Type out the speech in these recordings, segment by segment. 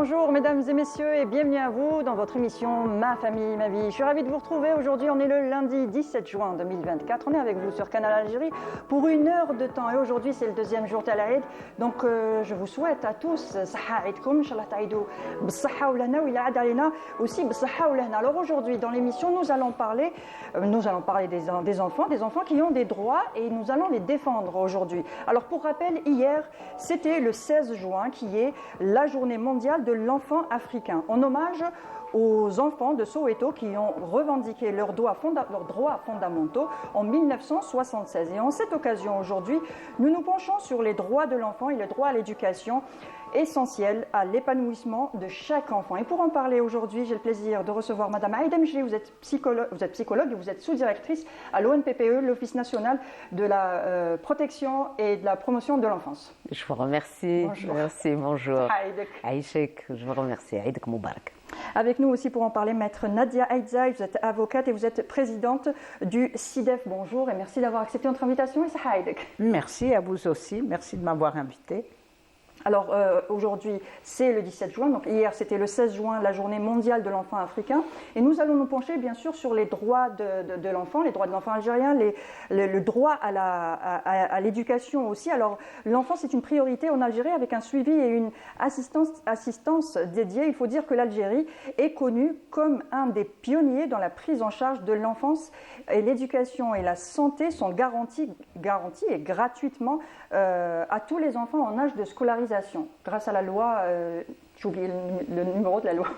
Bonjour mesdames et messieurs et bienvenue à vous dans votre émission Ma famille, ma vie. Je suis ravie de vous retrouver aujourd'hui, on est le lundi 17 juin 2024, on est avec vous sur Canal Algérie pour 1 heure de temps et aujourd'hui c'est le deuxième jour de l'Aïd, donc je vous souhaite à tous Saha Aïdkoum, Inch'Allah Taïdou, B'Saha ou Lana ou Ila Ad Alina, aussi B'Saha ou Lana. Alors aujourd'hui dans l'émission nous allons parler des enfants qui ont des droits et nous allons les défendre aujourd'hui. Alors pour rappel, hier c'était le 16 juin qui est la journée mondiale de l'enfant africain, en hommage aux enfants de Soweto qui ont revendiqué leurs droits fondamentaux en 1976. Et en cette occasion aujourd'hui, nous nous penchons sur les droits de l'enfant et le droit à l'éducation essentiel à l'épanouissement de chaque enfant. Et pour en parler aujourd'hui, j'ai le plaisir de recevoir Madame Aïda Mjli, vous êtes psychologue et vous êtes sous-directrice à l'ONPPE, l'Office national de la protection et de la promotion de l'enfance. Je vous remercie. Bonjour. Merci, bonjour. Aïdek. Aïchek, je vous remercie. Aïdek Moubarak. Avec nous aussi pour en parler, Maître Nadia Aïdzaï, vous êtes avocate et vous êtes présidente du CIDEF. Bonjour et merci d'avoir accepté notre invitation. Et Aïdek. Merci à vous aussi, merci de m'avoir invité. Alors aujourd'hui c'est le 17 juin, donc hier c'était le 16 juin, la journée mondiale de l'enfant africain, et nous allons nous pencher bien sûr sur les droits de l'enfant, les droits de l'enfant algérien, le droit à l'éducation aussi. Alors l'enfant c'est une priorité en Algérie avec un suivi et une assistance dédiée. Il faut dire que l'Algérie est connue comme un des pionniers dans la prise en charge de l'enfance, et l'éducation et la santé sont garanties et gratuitement à tous les enfants en âge de scolarisation. Grâce à la loi, j'ai oublié le numéro de la loi.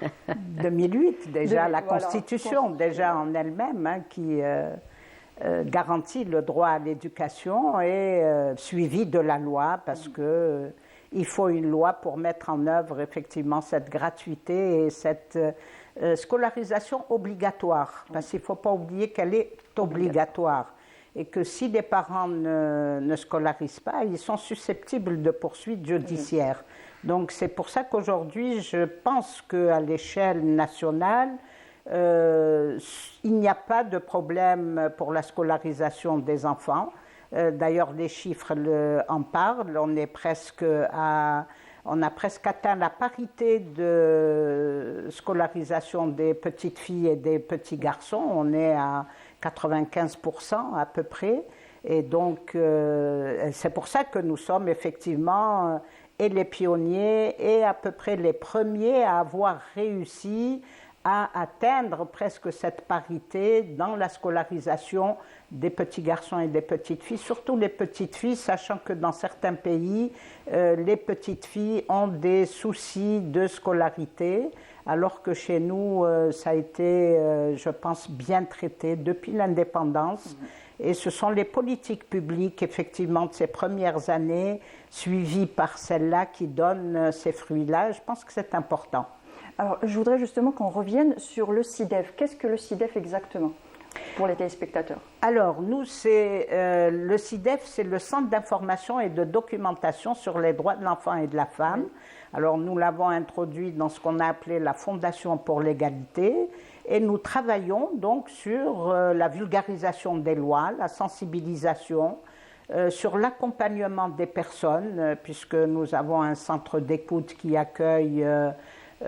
2008 déjà, la voilà, Constitution déjà en elle-même qui garantit le droit à l'éducation et suivi de la loi parce que il faut une loi pour mettre en œuvre effectivement cette gratuité et cette scolarisation obligatoire. Parce qu'il ne faut pas oublier qu'elle est obligatoire. Et que si les parents ne scolarisent pas, ils sont susceptibles de poursuites judiciaires. Donc c'est pour ça qu'aujourd'hui, je pense qu'à l'échelle nationale, il n'y a pas de problème pour la scolarisation des enfants. D'ailleurs, les chiffres en parlent. On a presque atteint la parité de scolarisation des petites filles et des petits garçons. On est à 95% à peu près. Et donc, c'est pour ça que nous sommes effectivement et les pionniers et à peu près les premiers à avoir réussi à atteindre presque cette parité dans la scolarisation des petits garçons et des petites filles, surtout les petites filles, sachant que dans certains pays, les petites filles ont des soucis de scolarité, alors que chez nous, ça a été, je pense, bien traité depuis l'indépendance. Et ce sont les politiques publiques, effectivement, de ces premières années, suivies par celles-là, qui donnent ces fruits-là. Je pense que c'est important. Alors, je voudrais justement qu'on revienne sur le CIDEF. Qu'est-ce que le CIDEF exactement pour les téléspectateurs? Alors, nous, le CIDEF, c'est le Centre d'information et de documentation sur les droits de l'enfant et de la femme. Alors, nous l'avons introduit dans ce qu'on a appelé la Fondation pour l'égalité et nous travaillons donc sur la vulgarisation des lois, la sensibilisation, sur l'accompagnement des personnes, puisque nous avons un centre d'écoute qui accueille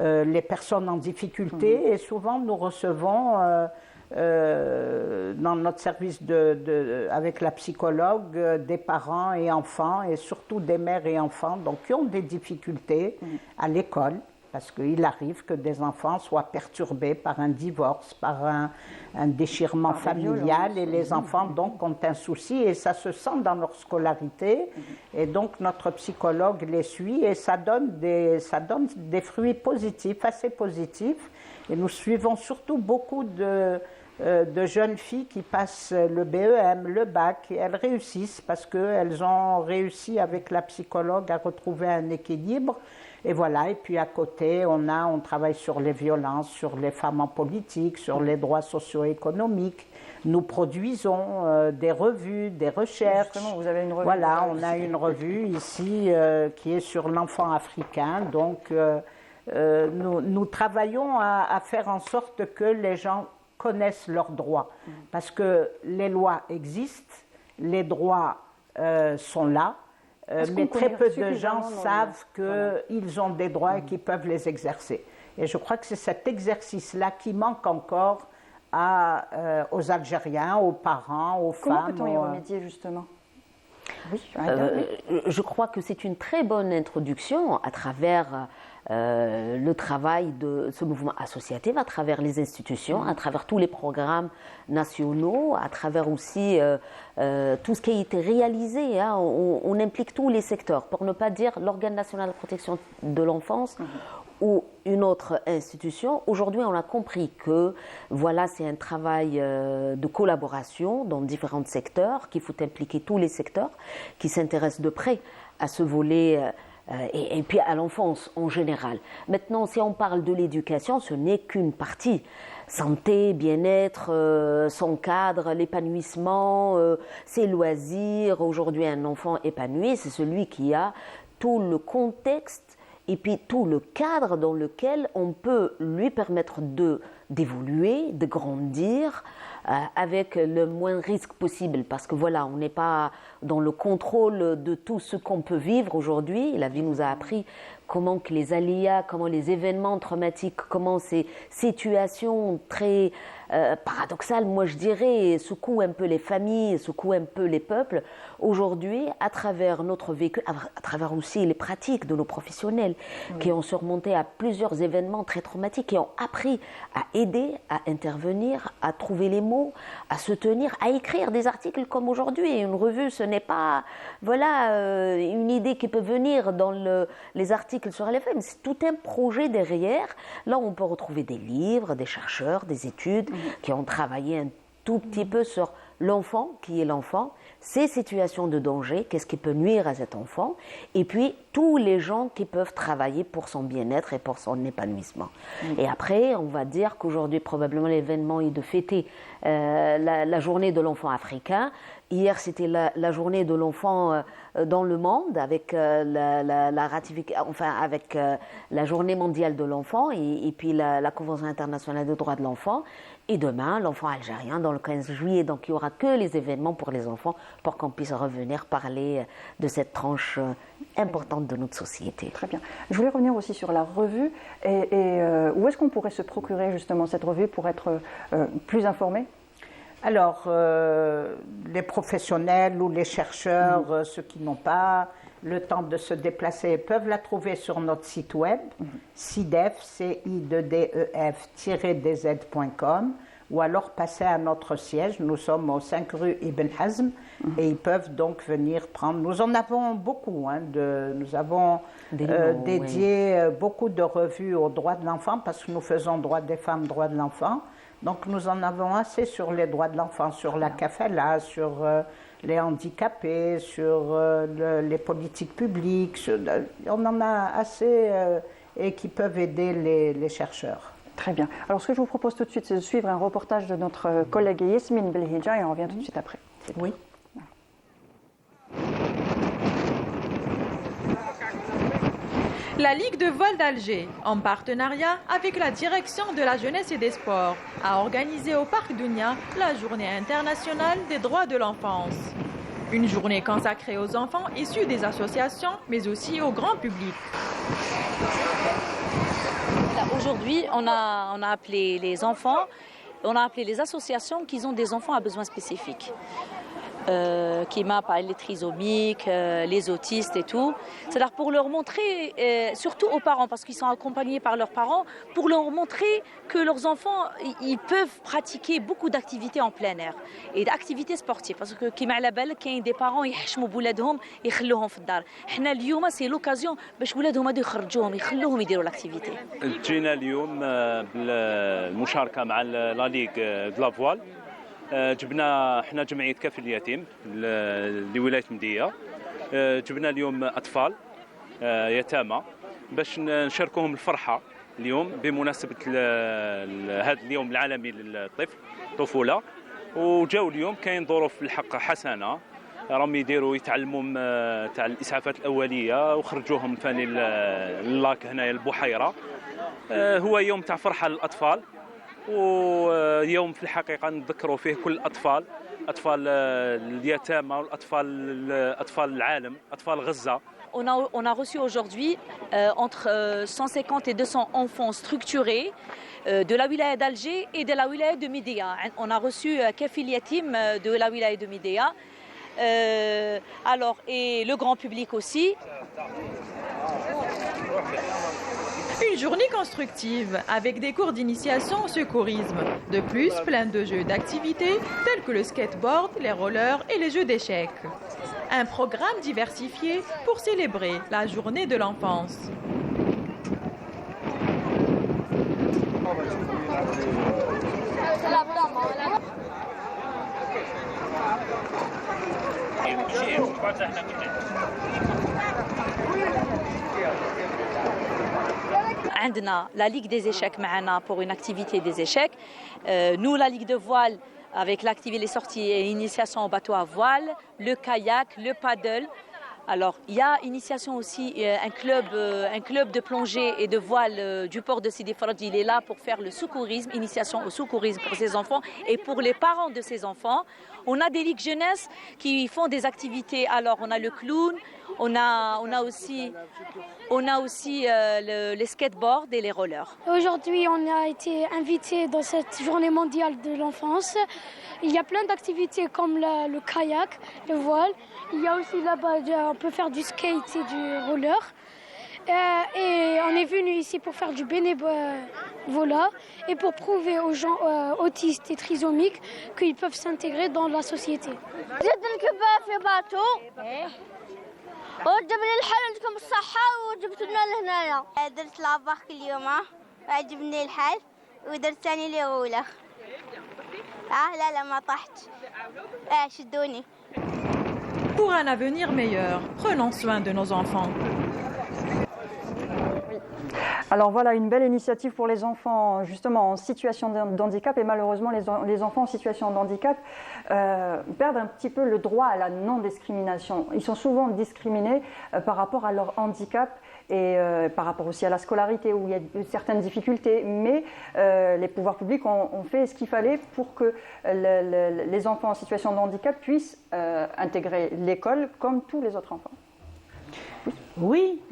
les personnes en difficulté et souvent nous recevons dans notre service avec la psychologue des parents et enfants et surtout des mères et enfants donc, qui ont des difficultés à l'école parce qu'il arrive que des enfants soient perturbés par un divorce, par un déchirement familial et les enfants donc ont un souci et ça se sent dans leur scolarité et donc notre psychologue les suit et ça donne des fruits positifs, assez positifs et nous suivons surtout beaucoup de jeunes filles qui passent le BEM, le bac et elles réussissent parce qu'elles ont réussi avec la psychologue à retrouver un équilibre. Et voilà, et puis à côté, on travaille sur les violences, sur les femmes en politique, sur les droits socio-économiques. Nous produisons des revues, des recherches. Justement, vous avez une revue. Voilà, on a une revue ici qui est sur l'enfant africain. Donc, nous travaillons à faire en sorte que les gens connaissent leurs droits. Parce que les lois existent, les droits sont là. mais très peu de gens suffisamment savent qu'ils ont des droits et qu'ils peuvent les exercer. Et je crois que c'est cet exercice-là qui manque encore aux Algériens, aux parents, aux Comment femmes. peut-on y remédier justement? Oui, Je crois que c'est une très bonne introduction à travers le travail de ce mouvement associatif, à travers les institutions, à travers tous les programmes nationaux, à travers aussi tout ce qui a été réalisé. Hein. On implique tous les secteurs, pour ne pas dire l'organe national de protection de l'enfance ou une autre institution. Aujourd'hui, on a compris que voilà, c'est un travail de collaboration dans différents secteurs, qu'il faut impliquer tous les secteurs qui s'intéressent de près à ce volet et puis à l'enfance en général. Maintenant, si on parle de l'éducation, ce n'est qu'une partie. Santé, bien-être, son cadre, l'épanouissement, ses loisirs. Aujourd'hui, un enfant épanoui, c'est celui qui a tout le contexte et puis tout le cadre dans lequel on peut lui permettre d'évoluer, de grandir avec le moins de risques possible. Parce que voilà, on n'est pas dans le contrôle de tout ce qu'on peut vivre aujourd'hui. La vie nous a appris comment que les aléas, comment les événements traumatiques, comment ces situations très paradoxales, moi je dirais, secouent un peu les familles, secouent un peu les peuples. Aujourd'hui, à travers notre vécu, à travers aussi les pratiques de nos professionnels qui ont surmonté à plusieurs événements très traumatiques, qui ont appris à aider, à intervenir, à trouver les mots, à se tenir, à écrire des articles comme aujourd'hui. Une revue, ce n'est pas une idée qui peut venir dans les articles sur LFM, c'est tout un projet derrière. Là, on peut retrouver des livres, des chercheurs, des études qui ont travaillé un tout petit peu sur l'enfant, qui est l'enfant, ces situations de danger, qu'est-ce qui peut nuire à cet enfant, et puis tous les gens qui peuvent travailler pour son bien-être et pour son épanouissement. Et après, on va dire qu'aujourd'hui, probablement, l'événement est de fêter la journée de l'enfant africain. Hier, c'était la journée de l'enfant dans le monde avec avec la journée mondiale de l'enfant et puis la Convention internationale des droits de l'enfant. Et demain, l'enfant algérien, dans le 15 juillet. Donc, il n'y aura que les événements pour les enfants pour qu'on puisse revenir parler de cette tranche importante de notre société. Très bien. Je voulais revenir aussi sur la revue. Et où est-ce qu'on pourrait se procurer justement cette revue pour être plus informé? Alors, les professionnels ou les chercheurs, ceux qui n'ont pas le temps de se déplacer, peuvent la trouver sur notre site web, CIDEF, CIDEF-DZ.com, ou alors passer à notre siège. Nous sommes au 5 rue Ibn Hazm et ils peuvent donc venir prendre. Nous en avons beaucoup, nous avons dédié beaucoup de revues aux droits de l'enfant parce que nous faisons droits des femmes, droits de l'enfant. Donc nous en avons assez sur les droits de l'enfant, sur la kafala, sur les handicapés, sur les politiques publiques. On en a assez et qui peuvent aider les chercheurs. Très bien. Alors ce que je vous propose tout de suite, c'est de suivre un reportage de notre collègue Yasmine Belhidja et on revient tout de suite après. Oui. La Ligue de voile d'Alger, en partenariat avec la Direction de la Jeunesse et des Sports, a organisé au Parc Dounia la Journée internationale des droits de l'enfance. Une journée consacrée aux enfants issus des associations, mais aussi au grand public. Aujourd'hui, on a appelé les enfants, on a appelé les associations qui ont des enfants à besoins spécifiques. Qui m'a parlé les trisomiques, les autistes et tout. C'est-à-dire pour leur montrer, surtout aux parents, parce qu'ils sont accompagnés par leurs parents, pour leur montrer que leurs enfants, ils peuvent pratiquer beaucoup d'activités en plein air et d'activités sportives. Parce que كيما على بالك كاين des parents يحشموا بولادهم يخلوهم في الدار. حنا اليوم سي لوكازيون باش ولادهم هادو يخرجوهم يخلوهم يديروا لاكتيفيتي. جينا اليوم بالمشاركة مع لا ليغ دو لا فوال. جبنا احنا جمعيه كفل اليتيم لولايه مديه. جبنا اليوم اطفال يتامى باش نشاركوهم الفرحه اليوم بمناسبه هذا اليوم العالمي للطفل الطفوله. وجاو اليوم كاين ظروف الحق حسنه راهم يتعلموا تاع الاسعافات الاوليه وخرجوهم ثاني اللاك هنايا البحيره. هو يوم تاع فرحه للاطفال ويوم في الحقيقة نذكروا فيه كل الأطفال اطفال اليتامى والاطفال اطفال العالم اطفال غزه. On a reçu aujourd'hui entre 150 et 200 enfants structurés de la wilaya d'Alger et de la wilaya de Médéa. On a reçu Kafil Yatim de la wilaya de Médéa. Alors, et le grand public aussi. Une journée constructive avec des cours d'initiation au secourisme. De plus, plein de jeux d'activités tels que le skateboard, les rollers et les jeux d'échecs. Un programme diversifié pour célébrer la journée de l'enfance. عندنا la Ligue des échecs معنا pour une activité des échecs. Nous, la Ligue de voile, avec l'activité, les sorties et initiation au bateau à voile, le kayak, le paddle. Alors, il y a initiation aussi, un club de plongée et de voile du port de Sidi Faraj. Il est là pour faire le secourisme, initiation au secourisme pour ses enfants et pour les parents de ses enfants. On a des ligues jeunesse qui font des activités. Alors, on a le clown, on a aussi les skateboards et les rollers. Aujourd'hui, on a été invités dans cette journée mondiale de l'enfance. Il y a plein d'activités comme le kayak, le voile. Il y a aussi là-bas, on peut faire du skate et du roller. Et on est venu ici pour faire du bénévolat et pour prouver aux gens autistes et trisomiques qu'ils peuvent s'intégrer dans la société. وجبنا الحل عندكم الصحة وجبتوا لنا لهنايا. درت لاباخ كل يوم عجبني الحل ودرت ثاني لي غولة. لا ما طحت. شدوني. Pour un avenir meilleur, prenons soin de nos enfants. Alors voilà, une belle initiative pour les enfants justement en situation d'handicap, et malheureusement les enfants en situation de handicap perdent un petit peu le droit à la non-discrimination. Ils sont souvent discriminés par rapport à leur handicap et par rapport aussi à la scolarité où il y a certaines difficultés, mais les pouvoirs publics ont fait ce qu'il fallait pour que les enfants en situation de handicap puissent intégrer l'école comme tous les autres enfants. Oui,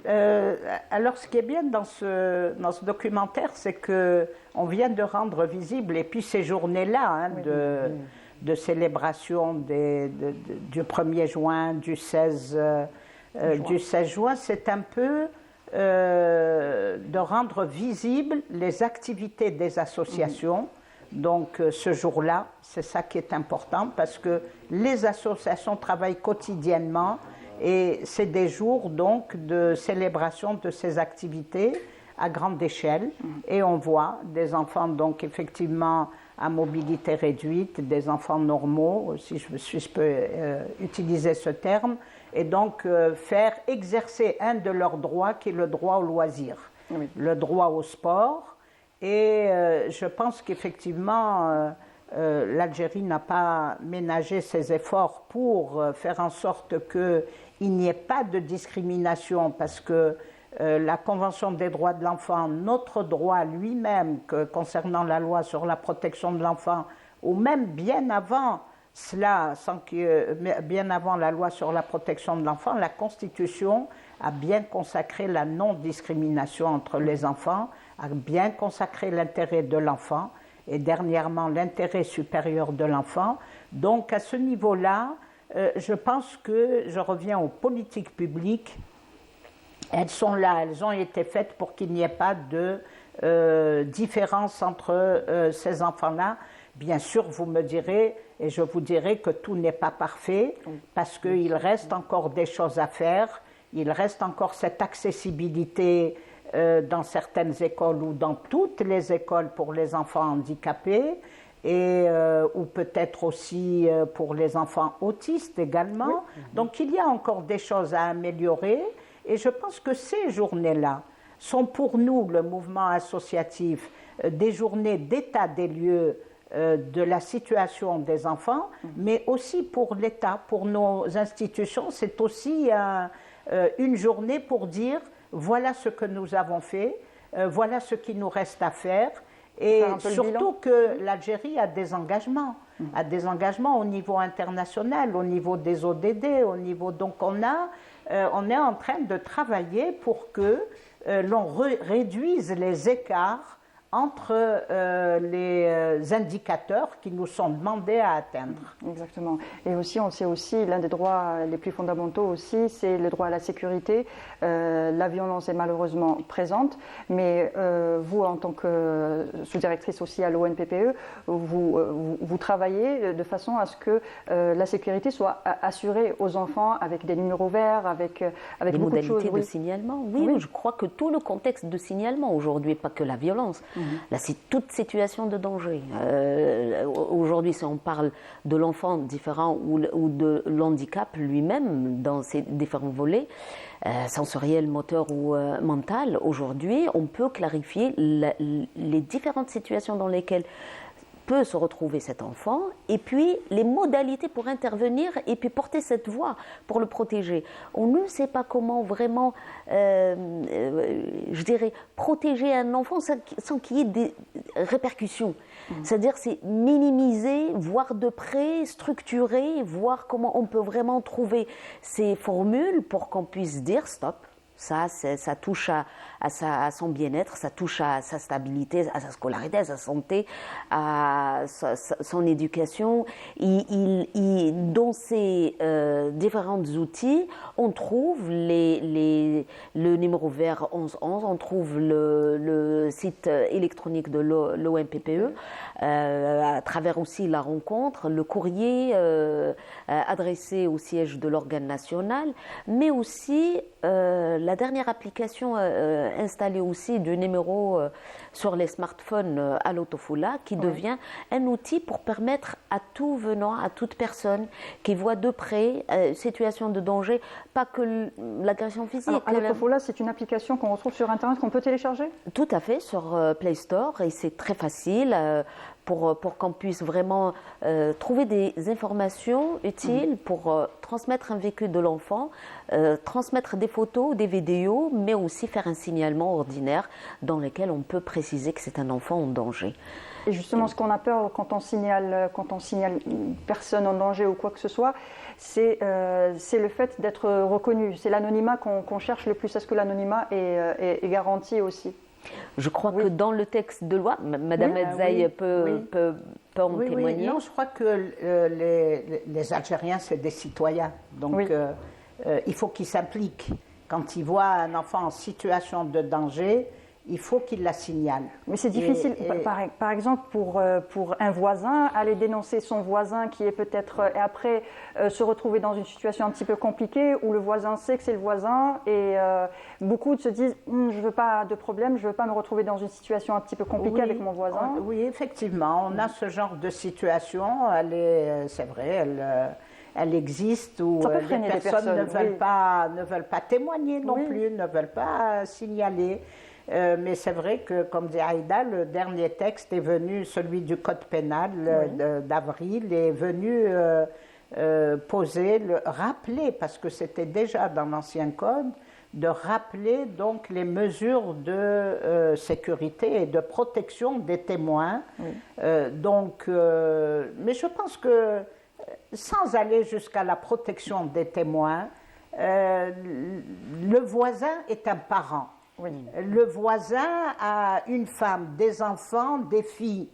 alors ce qui est bien dans ce documentaire, c'est qu'on vient de rendre visible, et puis ces journées-là de célébration du 1er juin, du 16 juin, c'est un peu de rendre visible les activités des associations. Donc ce jour-là, c'est ça qui est important, parce que les associations travaillent quotidiennement. Et c'est des jours donc de célébration de ces activités à grande échelle. Et on voit des enfants donc effectivement à mobilité réduite, des enfants normaux, si je peux utiliser ce terme, et donc faire exercer un de leurs droits qui est le droit au loisir, le droit au sport. Et je pense qu'effectivement l'Algérie n'a pas ménagé ses efforts pour faire en sorte qu'il n'y ait pas de discrimination, parce que la Convention des droits de l'enfant, notre droit lui-même concernant la loi sur la protection de l'enfant, ou même bien avant cela, bien avant la loi sur la protection de l'enfant, la Constitution a bien consacré la non-discrimination entre les enfants, a bien consacré l'intérêt de l'enfant, et dernièrement l'intérêt supérieur de l'enfant. Donc à ce niveau-là, je pense que je reviens aux politiques publiques. Elles sont là, elles ont été faites pour qu'il n'y ait pas de différence entre ces enfants-là. Bien sûr, vous me direz, et je vous dirai que tout n'est pas parfait, parce qu'il reste encore des choses à faire, il reste encore cette accessibilité dans certaines écoles ou dans toutes les écoles pour les enfants handicapés, et ou peut-être aussi pour les enfants autistes également. Donc il y a encore des choses à améliorer, et je pense que ces journées-là sont pour nous, le mouvement associatif, des journées d'état des lieux de la situation des enfants, mais aussi pour l'État, pour nos institutions. C'est aussi une journée pour dire voilà ce que nous avons fait, voilà ce qu'il nous reste à faire, et surtout que l'Algérie a des engagements. à des engagements au niveau international, au niveau des ODD, au niveau... Donc on est en train de travailler pour que l'on réduise les écarts entre les indicateurs qui nous sont demandés à atteindre. Exactement. Et aussi, on sait aussi, l'un des droits les plus fondamentaux aussi, c'est le droit à la sécurité. La violence est malheureusement présente, mais vous, en tant que sous-directrice aussi à l'ONPPE, vous travaillez de façon à ce que la sécurité soit assurée aux enfants avec des numéros verts, avec des beaucoup de choses. modalités de signalement. Oui, je crois que tout le contexte de signalement aujourd'hui, pas que la violence. Là, c'est toute situation de danger. Aujourd'hui, si on parle de l'enfant différent ou de l'handicap lui-même dans ses différents volets, sensoriel, moteur ou mental, aujourd'hui, on peut clarifier les différentes situations dans lesquelles peut se retrouver cet enfant et puis les modalités pour intervenir et puis porter cette voix pour le protéger. On ne sait pas comment vraiment, je dirais, protéger un enfant sans qu'il y ait des répercussions. C'est-à-dire c'est minimiser, voir de près, structurer, voir comment on peut vraiment trouver ces formules pour qu'on puisse dire stop. Ça touche à son bien-être, ça touche à sa stabilité, à sa scolarité, à sa santé, à son éducation. Dans ces différents outils, on trouve le numéro vert 1111, on trouve le site électronique de l'ONPPE, à travers aussi la rencontre, le courrier adressé au siège de l'organe national, mais aussi la dernière application installée aussi du numéro sur les smartphones à l'Autofoula qui devient un outil pour permettre à tout venant, à toute personne qui voit de près situation de danger, pas que l'agression physique. Alors, à l'Autofoula, c'est une application qu'on retrouve sur Internet, qu'on peut télécharger ? Tout à fait, sur Play Store, et c'est très facile pour qu'on puisse vraiment trouver des informations utiles pour transmettre un vécu de l'enfant, transmettre des photos, des vidéos, mais aussi faire un signalement ordinaire dans lequel on peut préciser que c'est un enfant en danger. Et justement, ce qu'on a peur quand on signale une personne en danger ou quoi que ce soit, c'est le fait d'être reconnu. C'est l'anonymat qu'on cherche le plus. Est-ce que l'anonymat est garanti aussi ? Je crois que dans le texte de loi, Madame Edzaï peut en témoigner. Non, je crois que les Algériens, c'est des citoyens. Donc, il faut qu'ils s'impliquent. Quand ils voient un enfant en situation de danger, il faut qu'il la signale. Mais c'est difficile, par exemple, pour un voisin, aller dénoncer son voisin qui est peut-être, et après se retrouver dans une situation un petit peu compliquée où le voisin sait que c'est le voisin et beaucoup se disent je ne veux pas de problème, je ne veux pas me retrouver dans une situation un petit peu compliquée avec mon voisin. Oui, effectivement, on a ce genre de situation, c'est vrai, elle existe où les personnes ne veulent pas témoigner non plus, ne veulent pas signaler. Mais c'est vrai que, comme dit Aïda, le dernier texte est venu, celui du Code pénal d'avril, est venu rappeler, parce que c'était déjà dans l'ancien Code, de rappeler donc les mesures de sécurité et de protection des témoins. Mais je pense que, sans aller jusqu'à la protection des témoins, le voisin est un parent. Le voisin a une femme, des enfants, des filles.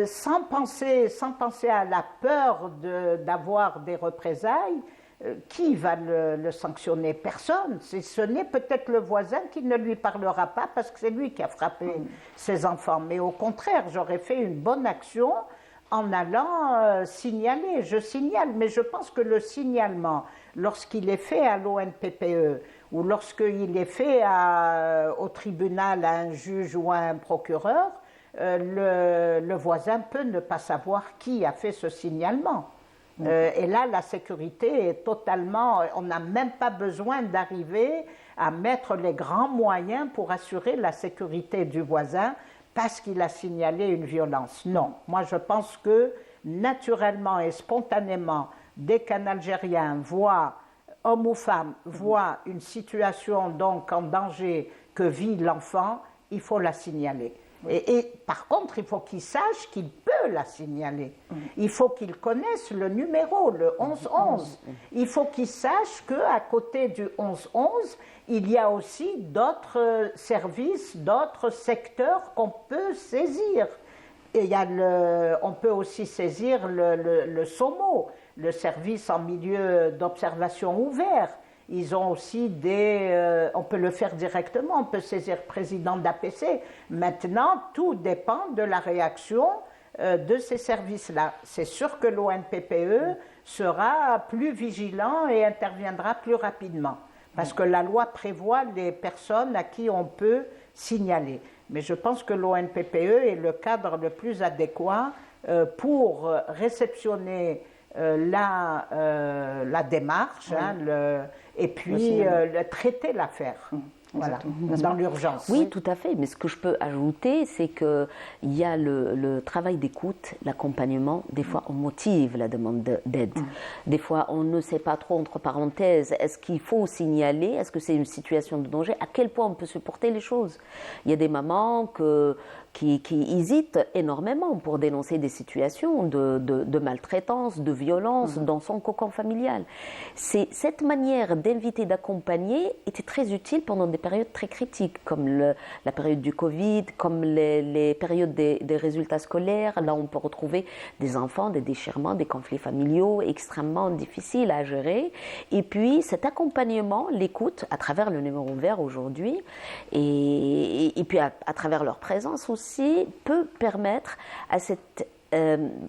Sans penser à la peur d'avoir des représailles, qui va le sanctionner? Personne. Ce n'est peut-être le voisin qui ne lui parlera pas parce que c'est lui qui a frappé ses enfants. Mais au contraire, j'aurais fait une bonne action en allant signaler. Je signale, mais je pense que le signalement, lorsqu'il est fait à l'ONPPE ou lorsqu'il est fait au tribunal, à un juge ou à un procureur, le voisin peut ne pas savoir qui a fait ce signalement. Et là, la sécurité est totalement... On n'a même pas besoin d'arriver à mettre les grands moyens pour assurer la sécurité du voisin parce qu'il a signalé une violence. Non, moi je pense que naturellement et spontanément, dès qu'un Algérien voit, homme ou femme, voit une situation donc en danger que vit l'enfant, il faut la signaler. Et par contre, il faut qu'il sache qu'il peut la signaler. Il faut qu'il connaisse le numéro, le 1111. Il faut qu'il sache qu'à côté du 1111, il y a aussi d'autres services, d'autres secteurs qu'on peut saisir. Et on peut aussi saisir le SOMO, le service en milieu d'observation ouvert. Ils ont aussi on peut le faire directement, on peut saisir le président d'APC. Maintenant, tout dépend de la réaction de ces services-là. C'est sûr que l'ONPPE sera plus vigilant et interviendra plus rapidement, parce que la loi prévoit les personnes à qui on peut signaler. Mais je pense que l'ONPPE est le cadre le plus adéquat pour réceptionner la démarche et puis traiter l'affaire. Voilà, dans l'urgence. Oui, tout à fait. Mais ce que je peux ajouter, c'est qu'il y a le travail d'écoute, l'accompagnement. Des fois, on motive la demande d'aide. Des fois, on ne sait pas trop, entre parenthèses, est-ce qu'il faut signaler, est-ce que c'est une situation de danger, à quel point on peut supporter les choses. Il y a des mamans qui hésitent énormément pour dénoncer des situations de maltraitance, de violence dans son cocon familial. Cette manière d'inviter, d'accompagner était très utile pendant des périodes très critiques, comme la période du Covid, comme les périodes des résultats scolaires. Là, on peut retrouver des enfants, des déchirements, des conflits familiaux extrêmement difficiles à gérer. Et puis, cet accompagnement, l'écoute, à travers le numéro vert aujourd'hui, et puis à travers leur présence aussi, peut permettre à cette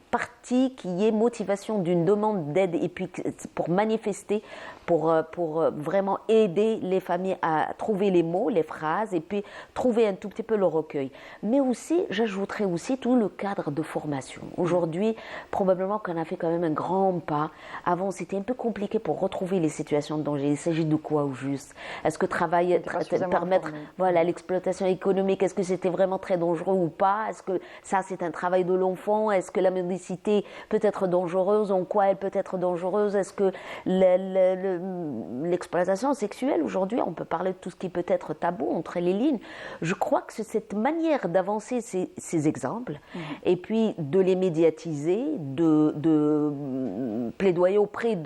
partie qui est motivation d'une demande d'aide et puis pour manifester, pour vraiment aider les familles à trouver les mots, les phrases et puis trouver un tout petit peu le recueil. Mais aussi, j'ajouterais aussi tout le cadre de formation. Aujourd'hui, probablement qu'on a fait quand même un grand pas. Avant, c'était un peu compliqué pour retrouver les situations de danger. Il s'agit de quoi au juste? Est-ce que permettre l'exploitation économique, est-ce que c'était vraiment très dangereux ou pas? Est-ce que ça, c'est un travail de l'enfant? Est-ce que la mendicité peut être dangereuse? En quoi elle peut être dangereuse? Est-ce que l'exploitation sexuelle, aujourd'hui, on peut parler de tout ce qui peut être tabou entre les lignes. Je crois que c'est cette manière d'avancer ces exemples et puis de les médiatiser, de plaidoyer auprès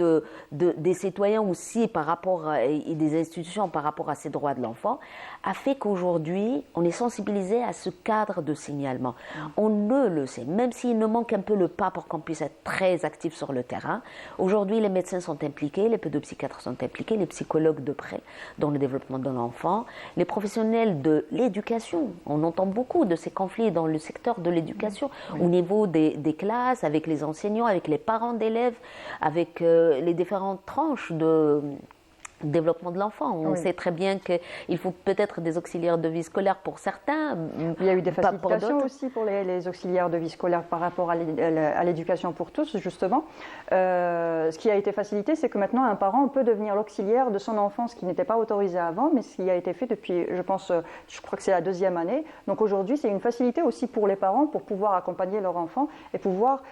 des citoyens aussi par rapport et des institutions par rapport à ces droits de l'enfant, a fait qu'aujourd'hui, on est sensibilisé à ce cadre de signalement. On le sait, même s'il ne manque un peu le pas pour qu'on puisse être très actif sur le terrain. Aujourd'hui, les médecins sont impliqués, les pédopsychiatres sont impliqués, les psychologues de près dans le développement de l'enfant, les professionnels de l'éducation. On entend beaucoup de ces conflits dans le secteur de l'éducation, au niveau des classes, avec les enseignants, avec les parents d'élèves, avec les différentes tranches de développement de l'enfant. On sait très bien qu'il faut peut-être des auxiliaires de vie scolaire pour certains. Il y a eu des facilitations aussi pour les auxiliaires de vie scolaire par rapport à l'éducation pour tous, justement. Ce qui a été facilité, c'est que maintenant, un parent peut devenir l'auxiliaire de son enfant, ce qui n'était pas autorisé avant, mais ce qui a été fait depuis, je crois que c'est la 2e année. Donc aujourd'hui, c'est une facilité aussi pour les parents pour pouvoir accompagner leur enfant et pouvoir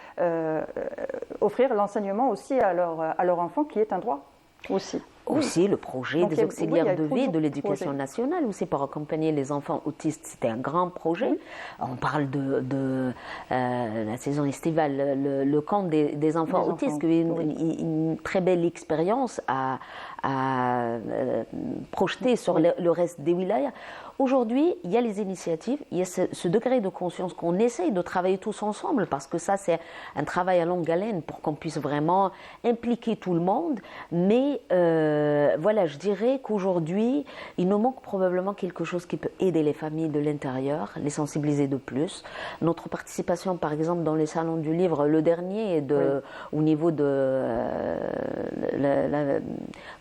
offrir l'enseignement aussi à leur enfant, qui est un droit aussi. Aussi, le projet des auxiliaires de vie de l'éducation nationale, aussi pour accompagner les enfants autistes, c'était un grand projet. On parle de la saison estivale, le camp des enfants autistes, qui est une très belle expérience à projeter sur le reste des wilayas. Aujourd'hui, il y a les initiatives, il y a ce degré de conscience qu'on essaye de travailler tous ensemble, parce que ça, c'est un travail à longue haleine pour qu'on puisse vraiment impliquer tout le monde. Mais voilà, je dirais qu'aujourd'hui, il nous manque probablement quelque chose qui peut aider les familles de l'intérieur, les sensibiliser de plus. Notre participation, par exemple, dans les salons du livre, le dernier, au niveau de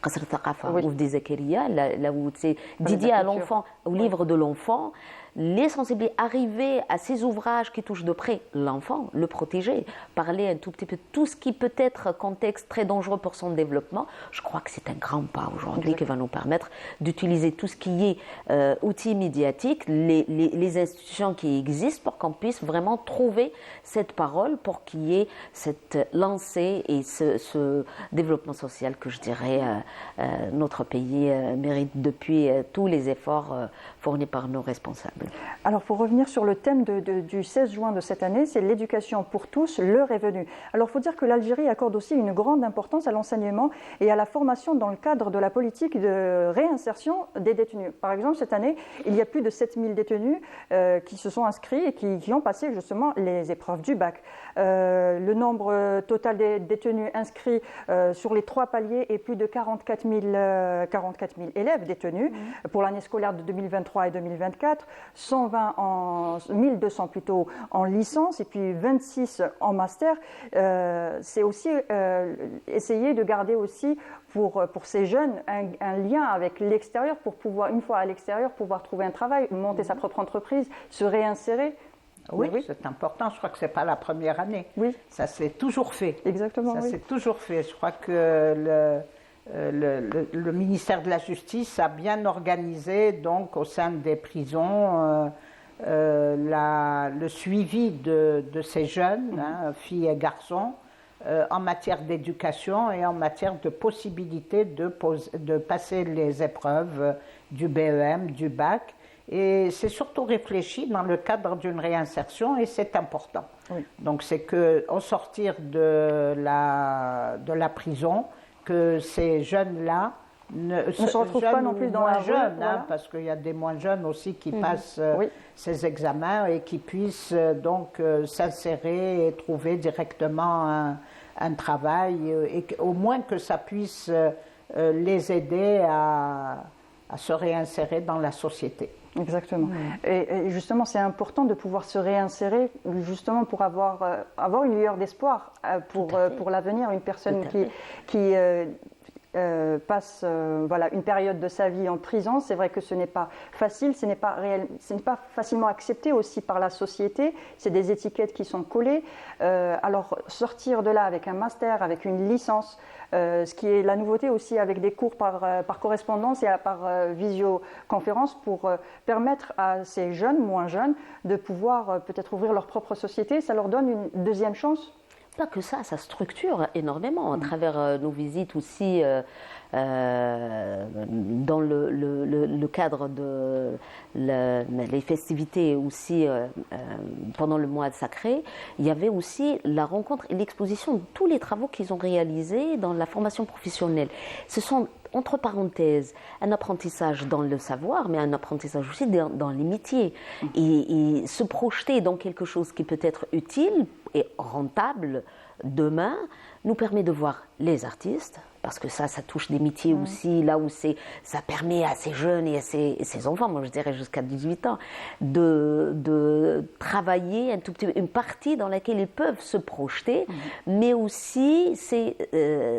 Qasr Thaqafa, ou des Zakaria, là où c'est dédié à l'enfant, au livre de l'enfant, les sensibiliser, arriver à ces ouvrages qui touchent de près l'enfant, le protéger, parler un tout petit peu de tout ce qui peut être contexte très dangereux pour son développement. Je crois que c'est un grand pas aujourd'hui qui va nous permettre d'utiliser tout ce qui est outils médiatiques, les institutions qui existent pour qu'on puisse vraiment trouver cette parole, pour qu'il y ait cette lancée et ce développement social que je dirais notre pays mérite depuis tous les efforts fournis par nos responsables. Alors pour revenir sur le thème du 16 juin de cette année, c'est l'éducation pour tous, l'heure est venue. Alors il faut dire que l'Algérie accorde aussi une grande importance à l'enseignement et à la formation dans le cadre de la politique de réinsertion des détenus. Par exemple, cette année, il y a plus de 7000 détenus qui se sont inscrits et qui ont passé justement les épreuves du bac. Le nombre total des détenus inscrits sur les 3 paliers est plus de 44 000 élèves détenus pour l'année scolaire de 2023 et 2024, 1200 plutôt en licence et puis 26 en master. C'est aussi essayer de garder aussi pour ces jeunes un lien avec l'extérieur pour pouvoir, une fois à l'extérieur, pouvoir trouver un travail, monter sa propre entreprise, se réinsérer. Oui, c'est important. Je crois que ce n'est pas la première année. Oui. Ça s'est toujours fait. Exactement. Ça s'est toujours fait. Je crois que le ministère de la Justice a bien organisé, donc, au sein des prisons, le suivi de ces jeunes, filles et garçons, en matière d'éducation et en matière de possibilité de passer les épreuves du BEM, du bac. Et c'est surtout réfléchi dans le cadre d'une réinsertion et c'est important. Oui. Donc c'est qu'au sortir de la prison, que ces jeunes-là ne se retrouvent pas non plus dans la jeunes, rue, voilà. Parce qu'il y a des moins jeunes aussi qui passent ces examens et qui puissent donc s'insérer et trouver directement un travail et au moins que ça puisse les aider à se réinsérer dans la société. Exactement. Et justement, c'est important de pouvoir se réinsérer justement pour avoir une lueur d'espoir pour l'avenir. Une personne qui passe une période de sa vie en prison, c'est vrai que ce n'est pas facile, ce n'est pas facilement accepté aussi par la société. C'est des étiquettes qui sont collées. Alors sortir de là avec un master, avec une licence, ce qui est la nouveauté aussi avec des cours par correspondance et par visioconférence pour permettre à ces jeunes, moins jeunes, de pouvoir peut-être ouvrir leur propre société. Ça leur donne une deuxième chance. Pas que ça structure énormément à travers nos visites aussi dans le cadre de les festivités aussi pendant le mois sacré. Il y avait aussi la rencontre et l'exposition de tous les travaux qu'ils ont réalisés dans la formation professionnelle. Ce sont entre parenthèses, un apprentissage dans le savoir, mais un apprentissage aussi dans les métiers. Et se projeter dans quelque chose qui peut être utile et rentable demain nous permet de voir les artistes, parce que ça touche des métiers aussi, là où ça permet à ces jeunes et à ces enfants, moi je dirais jusqu'à 18 ans, de travailler un tout petit peu, une partie dans laquelle ils peuvent se projeter, mais aussi c'est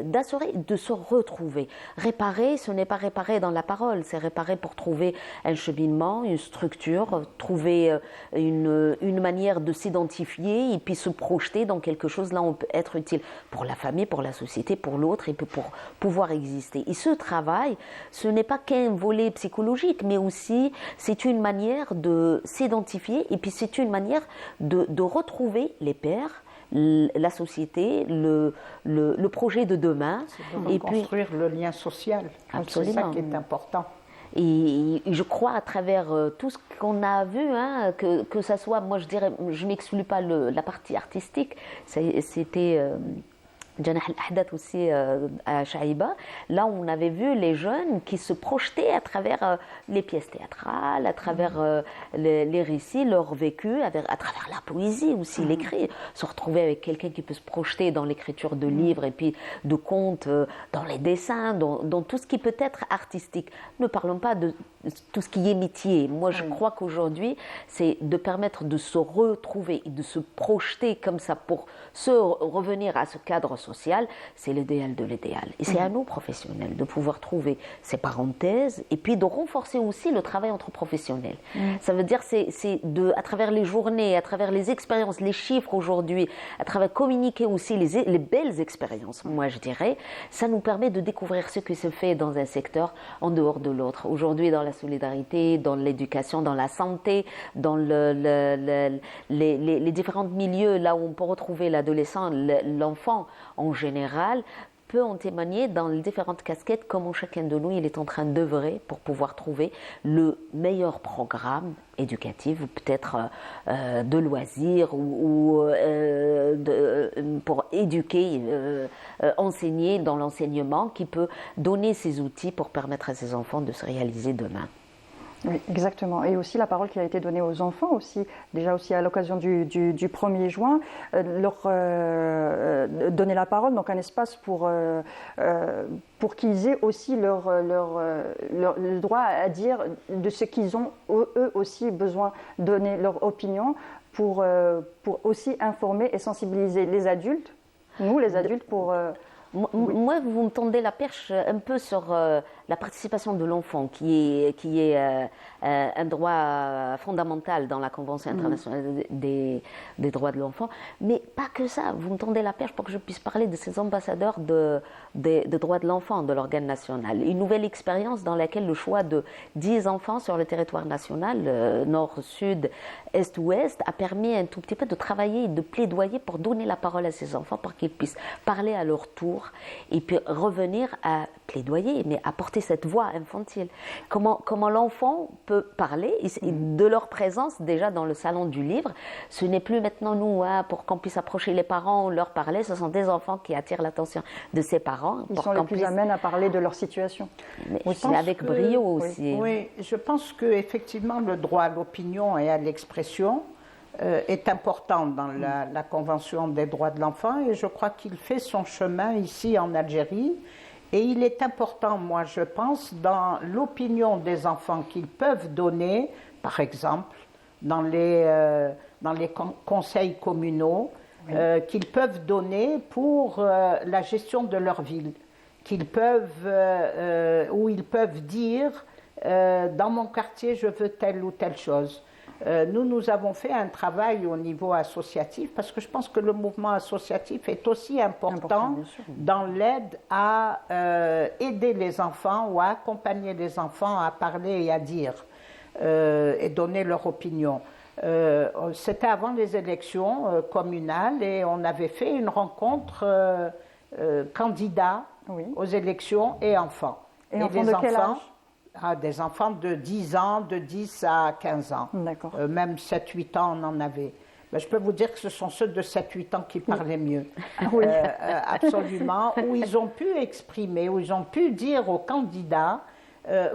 d'assurer de se retrouver. Réparer, ce n'est pas réparer dans la parole, c'est réparer pour trouver un cheminement, une structure, trouver une manière de s'identifier et puis se projeter dans quelque chose, là on peut être utile pour la famille, pour la société, pour l'autre et puis pour pouvoir exister. Et ce travail, ce n'est pas qu'un volet psychologique, mais aussi c'est une manière de s'identifier et puis c'est une manière de retrouver les pairs, la société, le projet de demain. C'est de reconstruire le lien social. Absolument. C'est ça qui est important. Et je crois à travers tout ce qu'on a vu, que ça soit, moi je dirais, je n'exclus pas la partie artistique, c'était Janah al-Ahdath aussi à Chaïba. Là, on avait vu les jeunes qui se projetaient à travers les pièces théâtrales, à travers les récits, leur vécu, à travers la poésie aussi, l'écrit. Se retrouver avec quelqu'un qui peut se projeter dans l'écriture de livres et puis de contes, dans les dessins, dans tout ce qui peut être artistique. Ne parlons pas de tout ce qui est métier. Moi, je crois qu'aujourd'hui, c'est de permettre de se retrouver et de se projeter comme ça pour se revenir à ce cadre social, c'est l'idéal de l'idéal. Et c'est à nous, professionnels, de pouvoir trouver ces parenthèses et puis de renforcer aussi le travail entre professionnels. Ça veut dire, c'est à travers les journées, à travers les expériences, les chiffres aujourd'hui, à travers communiquer aussi les belles expériences, moi je dirais, ça nous permet de découvrir ce qui se fait dans un secteur en dehors de l'autre. Aujourd'hui, dans la solidarité, dans l'éducation, dans la santé, dans les différents milieux là où on peut retrouver l'adolescent, l'enfant en général, peut en témoigner dans les différentes casquettes, comment chacun de nous il est en train d'œuvrer pour pouvoir trouver le meilleur programme éducatif, ou peut-être de loisirs, pour éduquer, enseigner dans l'enseignement, qui peut donner ces outils pour permettre à ces enfants de se réaliser demain. Oui, exactement. Et aussi la parole qui a été donnée aux enfants, aussi, déjà aussi à l'occasion du 1er juin, leur donner la parole, donc un espace pour qu'ils aient aussi le droit à dire de ce qu'ils ont eux aussi besoin, donner leur opinion pour aussi informer et sensibiliser les adultes, nous les adultes, pour... Moi, vous me tendez la perche un peu sur la participation de l'enfant, qui est un droit fondamental dans la Convention internationale des droits de l'enfant. Mais pas que ça. Vous me tendez la perche pour que je puisse parler de ces ambassadeurs des droits de l'enfant de l'organe national. Une nouvelle expérience dans laquelle le choix de 10 enfants sur le territoire national, nord, sud, est, ouest, a permis un tout petit peu de travailler et de plaidoyer pour donner la parole à ces enfants, pour qu'ils puissent parler à leur tour et puis revenir à plaidoyer, mais apporter cette voix infantile. Comment l'enfant peut parler de leur présence déjà dans le salon du livre. Ce n'est plus maintenant nous, pour qu'on puisse approcher les parents, leur parler. Ce sont des enfants qui attirent l'attention de ses parents. Ils sont les plus amènes à parler de leur situation. C'est avec brio aussi. Oui, je pense qu'effectivement le droit à l'opinion et à l'expression est important dans la Convention des droits de l'enfant, et je crois qu'il fait son chemin ici en Algérie. Et il est important, moi je pense, dans l'opinion des enfants qu'ils peuvent donner, par exemple, dans les conseils communaux, qu'ils peuvent donner pour la gestion de leur ville, où ils peuvent dire dans mon quartier je veux telle ou telle chose. Nous avons fait un travail au niveau associatif, parce que je pense que le mouvement associatif est aussi important dans l'aide à aider les enfants ou à accompagner les enfants à parler et à dire et donner leur opinion. C'était avant les élections communales, et on avait fait une rencontre candidats aux élections et enfants. Et enfants de quel âge ? Des enfants de 10 ans, de 10 à 15 ans. Même 7-8 ans, on en avait. Mais je peux vous dire que ce sont ceux de 7-8 ans qui parlaient mieux. Absolument. Où ils ont pu exprimer, où ils ont pu dire aux candidats,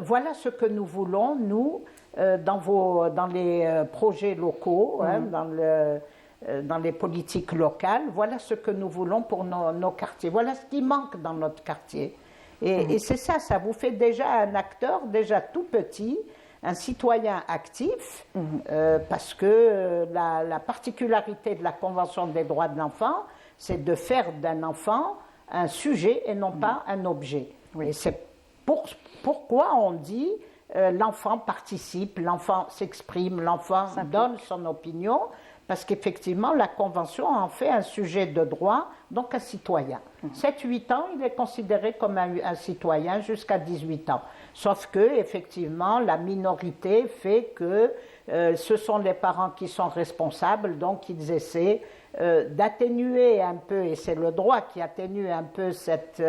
voilà ce que nous voulons, nous, dans les projets locaux, dans les politiques locales, voilà ce que nous voulons pour nos quartiers. Voilà ce qui manque dans notre quartier. Et c'est ça, ça vous fait déjà un acteur, déjà tout petit, un citoyen actif, parce que la particularité de la Convention des droits de l'enfant, c'est de faire d'un enfant un sujet et non pas un objet. Et c'est pourquoi on dit l'enfant participe, l'enfant s'exprime, l'enfant donne son opinion, parce qu'effectivement, la Convention en fait un sujet de droit, donc un citoyen. 7-8 ans, il est considéré comme un citoyen jusqu'à 18 ans. Sauf que, effectivement, la minorité fait que ce sont les parents qui sont responsables, donc ils essaient d'atténuer un peu, et c'est le droit qui atténue un peu cette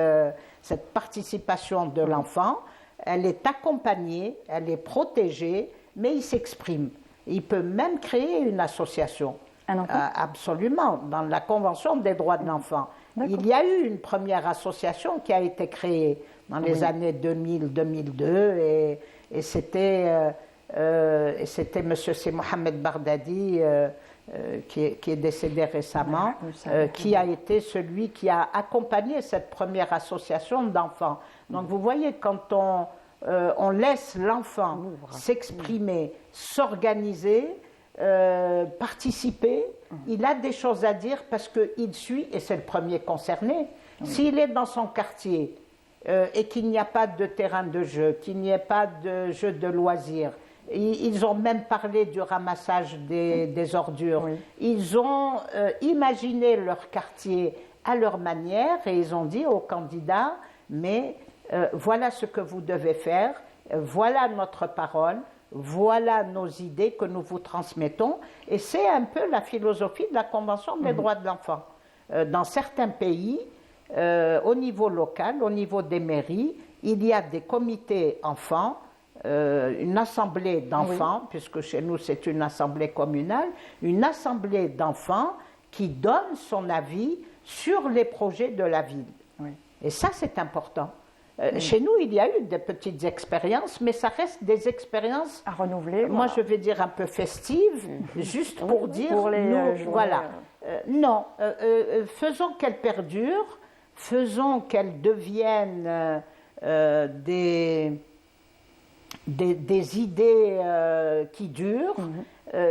participation de l'enfant. Elle est accompagnée, elle est protégée, mais il s'exprime. Il peut même créer une association. Absolument, dans la Convention des droits de l'enfant. Il y a eu une première association qui a été créée dans les années 2000-2002, et c'était M. C. Mohamed Bardadi, qui est décédé récemment, qui a été celui qui a accompagné cette première association d'enfants. Donc vous voyez, quand on laisse l'enfant s'exprimer, s'organiser, participer, il a des choses à dire parce qu'il suit, et c'est le premier concerné. S'il est dans son quartier et qu'il n'y a pas de terrain de jeu, qu'il n'y ait pas de jeu de loisirs, ils ont même parlé du ramassage des ordures, ils ont imaginé leur quartier à leur manière, et ils ont dit aux candidats, mais voilà ce que vous devez faire, voilà notre parole, voilà nos idées que nous vous transmettons. Et c'est un peu la philosophie de la Convention des droits de l'enfant. Dans certains pays, au niveau local, au niveau des mairies, il y a des comités enfants, une assemblée d'enfants, puisque chez nous c'est une assemblée communale, une assemblée d'enfants qui donne son avis sur les projets de la ville. Oui. Et ça, c'est important. Chez nous, il y a eu des petites expériences, mais ça reste des expériences, À renouveler. moi voilà. je vais dire un peu festives, juste pour dire, Pour les nous, journées, voilà. Non, faisons qu'elles perdurent, faisons qu'elles deviennent des idées qui durent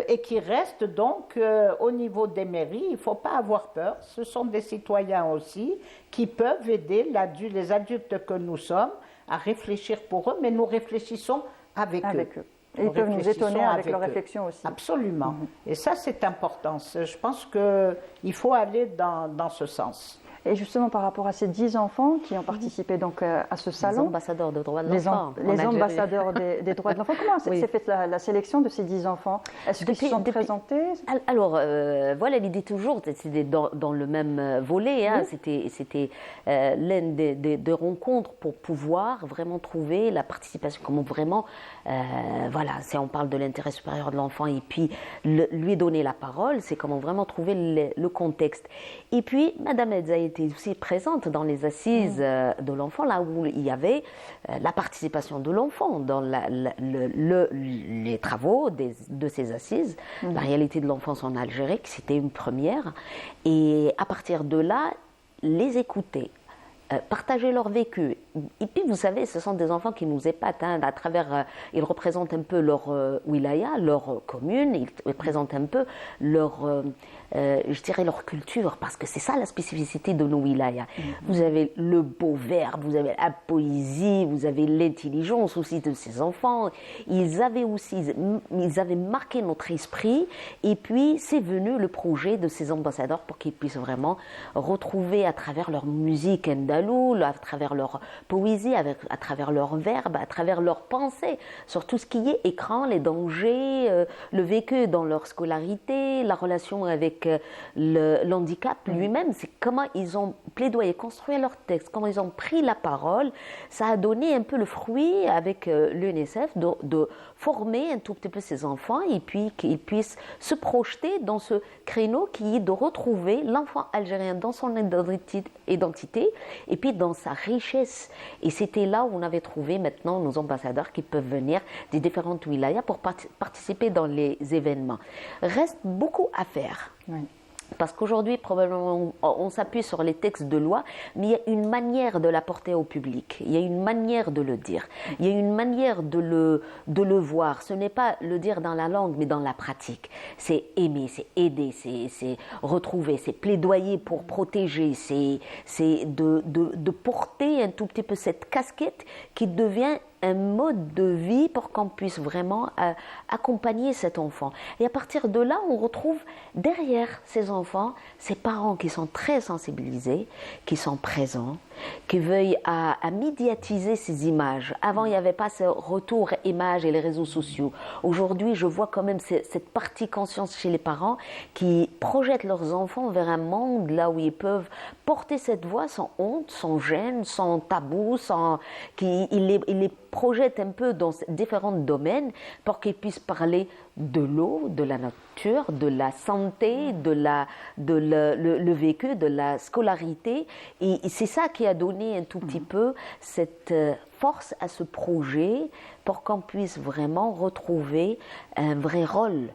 et qui restent donc au niveau des mairies. Il ne faut pas avoir peur. Ce sont des citoyens aussi qui peuvent aider les adultes que nous sommes à réfléchir pour eux, mais nous réfléchissons avec eux. Et ils peuvent nous étonner avec leurs réflexions aussi. Absolument. Et ça, c'est important. Je pense qu'il faut aller dans ce sens. Et justement, par rapport à ces 10 enfants qui ont participé donc à ce Les salon, ambassadeurs des droits de l'enfant. les ambassadeurs des droits de l'enfant, comment s'est faite la sélection de ces 10 enfants? Est-ce qu'ils se sont présentés? Alors, voilà, l'idée toujours, c'était dans le même volet. Hein, c'était l'une des rencontres pour pouvoir vraiment trouver la participation, comment vraiment, voilà, si on parle de l'intérêt supérieur de l'enfant et puis lui donner la parole, c'est comment vraiment trouver le contexte. Et puis, Madame Edza était aussi présente dans les assises de l'enfant, là où il y avait la participation de l'enfant dans les travaux de ces assises, la réalité de l'enfance en Algérie, c'était une première. Et à partir de là, les écouter, partager leur vécu. Et puis, vous savez, ce sont des enfants qui nous épatent. Hein, à travers, ils représentent un peu leur wilaya, leur commune, ils représentent un peu leur, je dirais, leur culture, parce que c'est ça la spécificité de nos wilayas. Vous avez le beau verbe, vous avez la poésie, vous avez l'intelligence aussi de ces enfants. Ils avaient marqué notre esprit, et puis c'est venu le projet de ces ambassadeurs pour qu'ils puissent vraiment retrouver à travers leur musique andalouse, à travers leur poésie, à travers leurs verbes, à travers leurs pensées, sur tout ce qui est écran, les dangers, le vécu dans leur scolarité, la relation avec l'handicap lui-même. C'est comment ils ont plaidoyé, construit leur texte, comment ils ont pris la parole. Ça a donné un peu le fruit avec l'UNICEF de former un tout petit peu ces enfants et puis qu'ils puissent se projeter dans ce créneau qui est de retrouver l'enfant algérien dans son identité et puis dans sa richesse. Et c'était là où on avait trouvé maintenant nos ambassadeurs qui peuvent venir des différentes wilayas pour participer dans les événements. Reste beaucoup à faire. Oui. Parce qu'aujourd'hui, probablement, on s'appuie sur les textes de loi, mais il y a une manière de l'apporter au public. Il y a une manière de le dire. Il y a une manière de le voir. Ce n'est pas le dire dans la langue, mais dans la pratique. C'est aimer, c'est aider, c'est retrouver, c'est plaidoyer pour protéger, c'est de porter un tout petit peu cette casquette qui devient un mode de vie pour qu'on puisse vraiment accompagner cet enfant. Et à partir de là, on retrouve derrière ces enfants, ces parents qui sont très sensibilisés, qui sont présents, qui veuillent à médiatiser ces images. Avant, il n'y avait pas ce retour images et les réseaux sociaux. Aujourd'hui, je vois quand même cette partie conscience chez les parents qui projettent leurs enfants vers un monde là où ils peuvent porter cette voix sans honte, sans gêne, sans tabou, ils les projettent un peu dans différents domaines pour qu'ils puissent parler de l'eau, de la nature, de la santé, le vécu, de la scolarité. Et c'est ça qui a donné un tout petit peu cette force à ce projet pour qu'on puisse vraiment retrouver un vrai rôle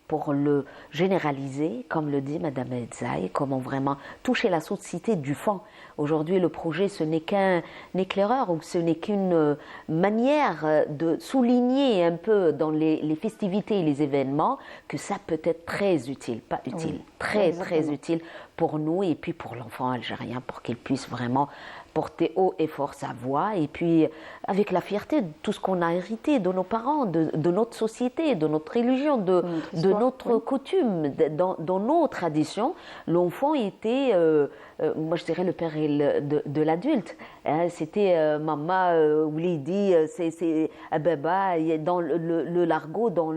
pour le généraliser, comme le dit Madame Edzaï, comment vraiment toucher la société du fond. Aujourd'hui, le projet, ce n'est qu'un éclaireur ou ce n'est qu'une manière de souligner un peu dans les festivités et les événements que ça peut être très utile, pas utile, très utile pour nous et puis pour l'enfant algérien, pour qu'il puisse vraiment porter haut et fort sa voix et puis avec la fierté de tout ce qu'on a hérité de nos parents, de notre société, de notre religion, de notre coutume, dans nos traditions. L'enfant était, moi je dirais le père de l'adulte. Hein, c'était maman, Oulidi, c'est Baba, dans le l'argot, dans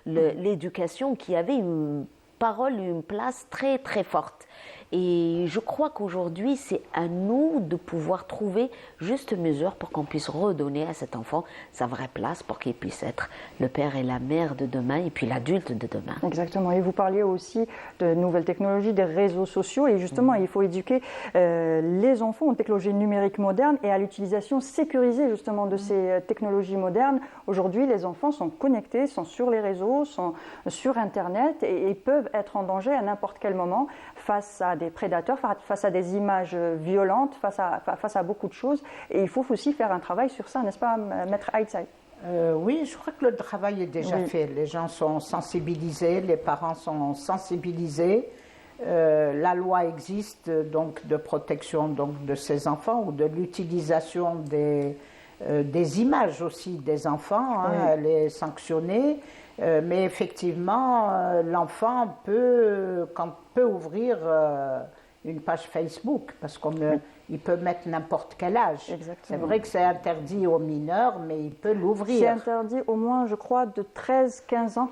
l'éducation qui avait une parole, une place très très forte. Et je crois qu'aujourd'hui, c'est à nous de pouvoir trouver juste mesure pour qu'on puisse redonner à cet enfant sa vraie place, pour qu'il puisse être le père et la mère de demain, et puis l'adulte de demain. Exactement. Et vous parliez aussi de nouvelles technologies, des réseaux sociaux. Et justement, il faut éduquer les enfants aux technologies numériques modernes et à l'utilisation sécurisée justement de ces technologies modernes. Aujourd'hui, les enfants sont connectés, sont sur les réseaux, sont sur Internet et peuvent être en danger à n'importe quel moment face à des prédateurs, face à des images violentes, face à beaucoup de choses. Et il faut aussi faire un travail sur ça, n'est-ce pas, Maître Aïtsaï? Oui, je crois que le travail est déjà fait. Les gens sont sensibilisés, les parents sont sensibilisés. La loi existe donc de protection donc, de ces enfants ou de l'utilisation des images aussi des enfants. Elle est sanctionnée. Mais effectivement, l'enfant peut ouvrir une page Facebook parce qu'il peut mettre n'importe quel âge. C'est vrai que c'est interdit aux mineurs, mais il peut l'ouvrir. C'est interdit au moins, je crois, de 13-15 ans.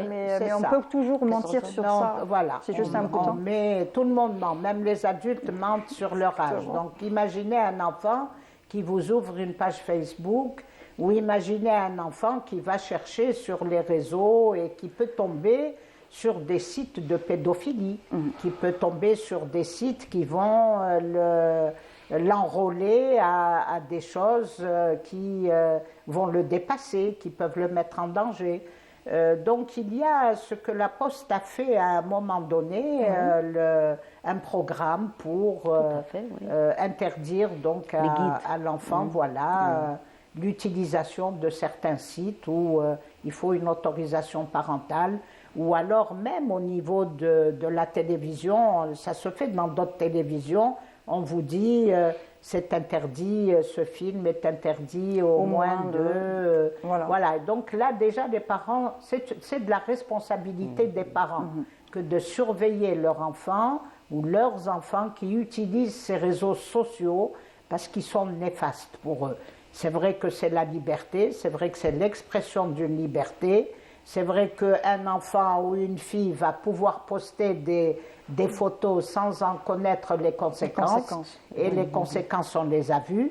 Mais on peut toujours mentir sur ça. Voilà. C'est juste important. Tout le monde ment, même les adultes mentent sur leur âge. Donc imaginez un enfant qui vous ouvre une page Facebook. Ou imaginez un enfant qui va chercher sur les réseaux et qui peut tomber sur des sites de pédophilie, qui peut tomber sur des sites qui vont l'enrôler à des choses qui vont le dépasser, qui peuvent le mettre en danger. Donc il y a ce que la Poste a fait à un moment donné, un programme pour interdire donc à l'enfant, l'utilisation de certains sites où il faut une autorisation parentale, ou alors même au niveau de la télévision, ça se fait dans d'autres télévisions, on vous dit c'est interdit, ce film est interdit au moins de... Voilà, donc là déjà les parents, c'est de la responsabilité des parents que de surveiller leur enfant ou leurs enfants qui utilisent ces réseaux sociaux parce qu'ils sont néfastes pour eux. C'est vrai que c'est la liberté, c'est vrai que c'est l'expression d'une liberté, c'est vrai qu'un enfant ou une fille va pouvoir poster des photos sans en connaître les conséquences. Et les conséquences, on les a vues.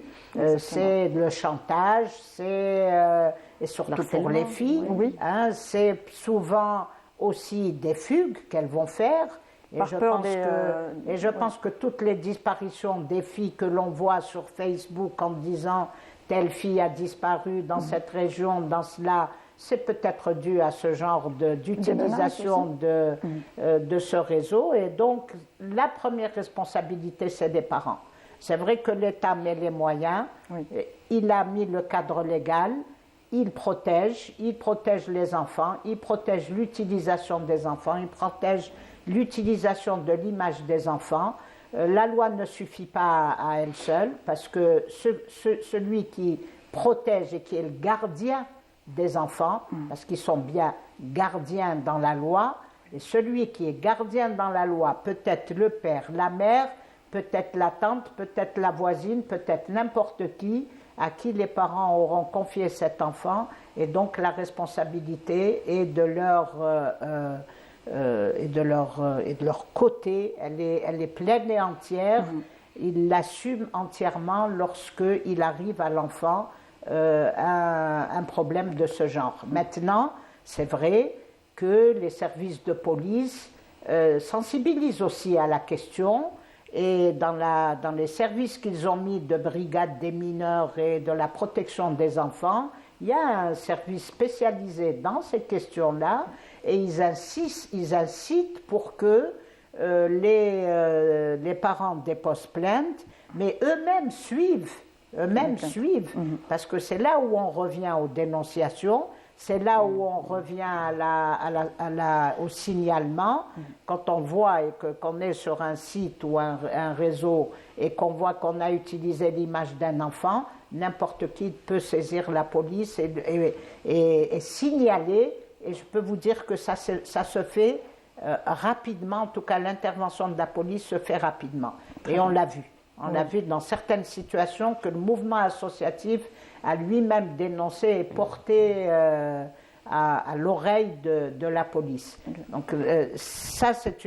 C'est le chantage, et surtout pour les filles, c'est souvent aussi des fugues qu'elles vont faire. Et je pense que toutes les disparitions des filles que l'on voit sur Facebook en disant telle fille a disparu dans cette région, dans cela, c'est peut-être dû à ce genre d'utilisation de ce réseau. Et donc, la première responsabilité, c'est des parents. C'est vrai que l'État met les moyens, il a mis le cadre légal, il protège les enfants, il protège l'utilisation des enfants, il protège l'utilisation de l'image des enfants. La loi ne suffit pas à elle seule, parce que celui qui protège et qui est le gardien des enfants, parce qu'ils sont bien gardiens dans la loi, et celui qui est gardien dans la loi, peut-être le père, la mère, peut-être la tante, peut-être la voisine, peut-être n'importe qui, à qui les parents auront confié cet enfant, et donc la responsabilité est de leur côté, elle est pleine et entière. Ils l'assument entièrement lorsqu'il arrive à l'enfant un problème de ce genre. Maintenant, c'est vrai que les services de police sensibilisent aussi à la question, et dans les services qu'ils ont mis de brigade des mineurs et de la protection des enfants, il y a un service spécialisé dans ces questions-là, et ils incitent pour que les parents déposent plainte, mais eux-mêmes suivent, parce que c'est là où on revient aux dénonciations, c'est là où on revient au signalement. Quand on voit qu'on est sur un site ou un réseau et qu'on voit qu'on a utilisé l'image d'un enfant, n'importe qui peut saisir la police et signaler. Et je peux vous dire que ça se fait rapidement, en tout cas l'intervention de la police se fait rapidement. Et on l'a vu. On a vu dans certaines situations que le mouvement associatif a lui-même dénoncé et porté à l'oreille de la police. Donc ça, c'est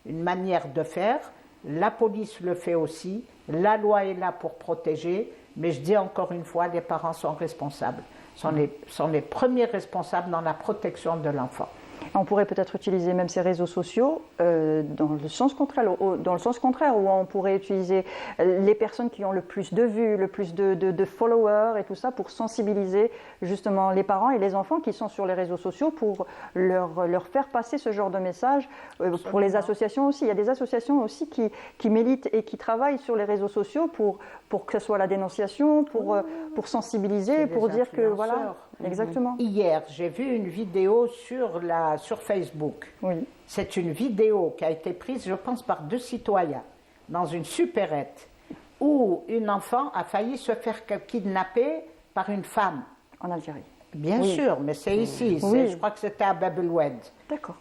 une manière de faire. La police le fait aussi. La loi est là pour protéger. Mais je dis encore une fois, les parents sont responsables. Sont les premiers responsables dans la protection de l'enfant. On pourrait peut-être utiliser même ces réseaux sociaux dans le sens contraire, où on pourrait utiliser les personnes qui ont le plus de vues, le plus de followers et tout ça pour sensibiliser justement les parents et les enfants qui sont sur les réseaux sociaux pour leur faire passer ce genre de message. Pour les associations aussi, il y a des associations aussi qui militent et qui travaillent sur les réseaux sociaux pour que ce soit la dénonciation, pour sensibiliser, pour dire que voilà. Exactement. Hier, j'ai vu une vidéo sur Facebook. Oui. C'est une vidéo qui a été prise, je pense, par 2 citoyens dans une supérette où une enfant a failli se faire kidnapper par une femme. En Algérie. Bien sûr, mais c'est ici. Oui. Je crois que c'était à Bab el-Oued. D'accord.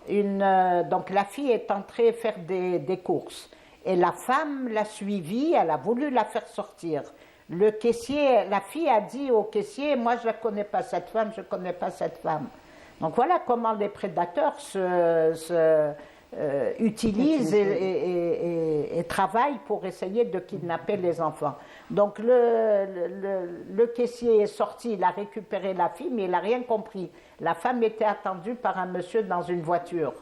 Donc la fille est entrée faire des courses. Et la femme l'a suivie, elle a voulu la faire sortir. Le caissier, la fille a dit au caissier, moi je ne connais pas cette femme, je ne connais pas cette femme. Donc voilà comment les prédateurs utilisent et travaillent pour essayer de kidnapper les enfants. Donc le caissier est sorti, il a récupéré la fille, mais il n'a rien compris. La femme était attendue par un monsieur dans une voiture.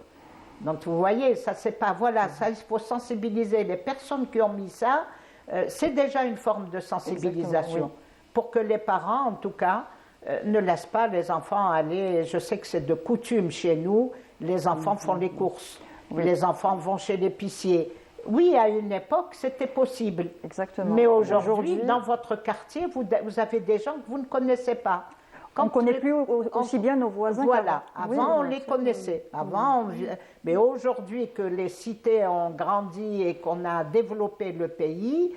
Donc vous voyez, ça c'est pas, voilà, ça il faut sensibiliser les personnes qui ont mis ça. C'est déjà une forme de sensibilisation oui. Pour que les parents, en tout cas, ne laissent pas les enfants aller. Je sais que c'est de coutume chez nous, les enfants font les courses, oui. Les enfants vont chez l'épicier. Oui, à une époque, c'était possible. Exactement. Mais aujourd'hui, dans votre quartier, vous avez des gens que vous ne connaissez pas. On ne connaît plus aussi bien nos voisins. Voilà, avant on les connaissait. Mais aujourd'hui que les cités ont grandi et qu'on a développé le pays,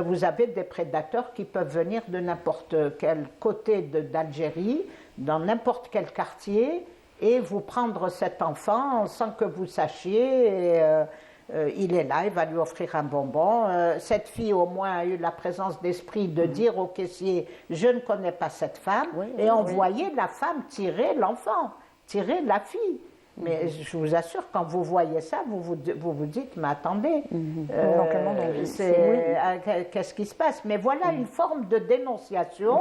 vous avez des prédateurs qui peuvent venir de n'importe quel côté d'Algérie, dans n'importe quel quartier, et vous prendre cet enfant sans que vous sachiez. Il est là, il va lui offrir un bonbon. Cette fille, au moins, a eu la présence d'esprit de dire au caissier « je ne connais pas cette femme et on voyait la femme tirer l'enfant, tirer la fille. Mais je vous assure, quand vous voyez ça, vous vous dites « mais attendez, qu'est-ce qui se passe ?» Mais voilà une forme de dénonciation.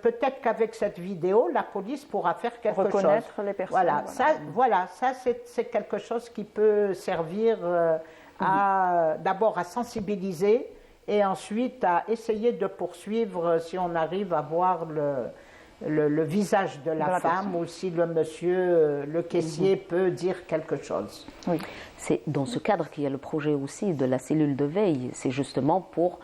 Peut-être qu'avec cette vidéo, la police pourra faire quelque chose. Reconnaître les personnes. Ça c'est quelque chose qui peut servir d'abord à sensibiliser et ensuite à essayer de poursuivre si on arrive à voir le visage de la femme ou si le monsieur, le caissier peut dire quelque chose. Oui. C'est dans ce cadre qu'il y a le projet aussi de la cellule de veille. C'est justement pour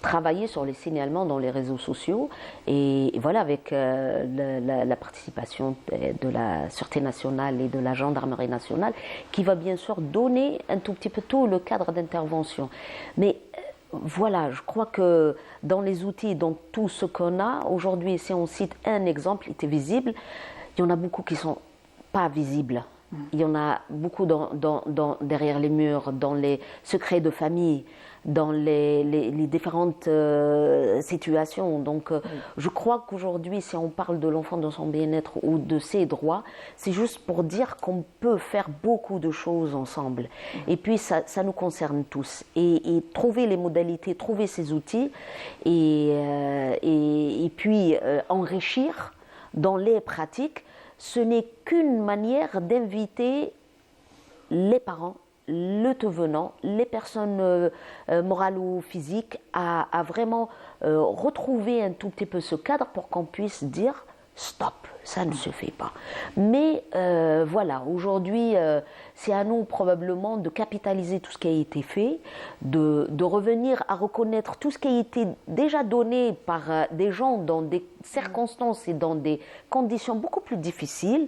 travailler sur les signalements dans les réseaux sociaux et voilà avec la participation de la Sûreté nationale et de la Gendarmerie nationale qui va bien sûr donner un tout petit peu tout le cadre d'intervention. Mais voilà, je crois que dans les outils, dans tout ce qu'on a, aujourd'hui, si on cite un exemple, il était visible, il y en a beaucoup qui ne sont pas visibles. Il y en a beaucoup derrière les murs, dans les secrets de famille, dans les différentes situations. Donc, je crois qu'aujourd'hui, si on parle de l'enfant dans son bien-être ou de ses droits, c'est juste pour dire qu'on peut faire beaucoup de choses ensemble. Et puis, ça nous concerne tous. Et trouver les modalités, trouver ces outils, et puis enrichir dans les pratiques, ce n'est qu'une manière d'inviter les parents, le tout venant, les personnes morales ou physiques à vraiment retrouver un tout petit peu ce cadre pour qu'on puisse dire stop, ça ne se fait pas. Mais voilà, aujourd'hui, c'est à nous probablement de capitaliser tout ce qui a été fait, de revenir à reconnaître tout ce qui a été déjà donné par des gens dans des circonstances et dans des conditions beaucoup plus difficiles,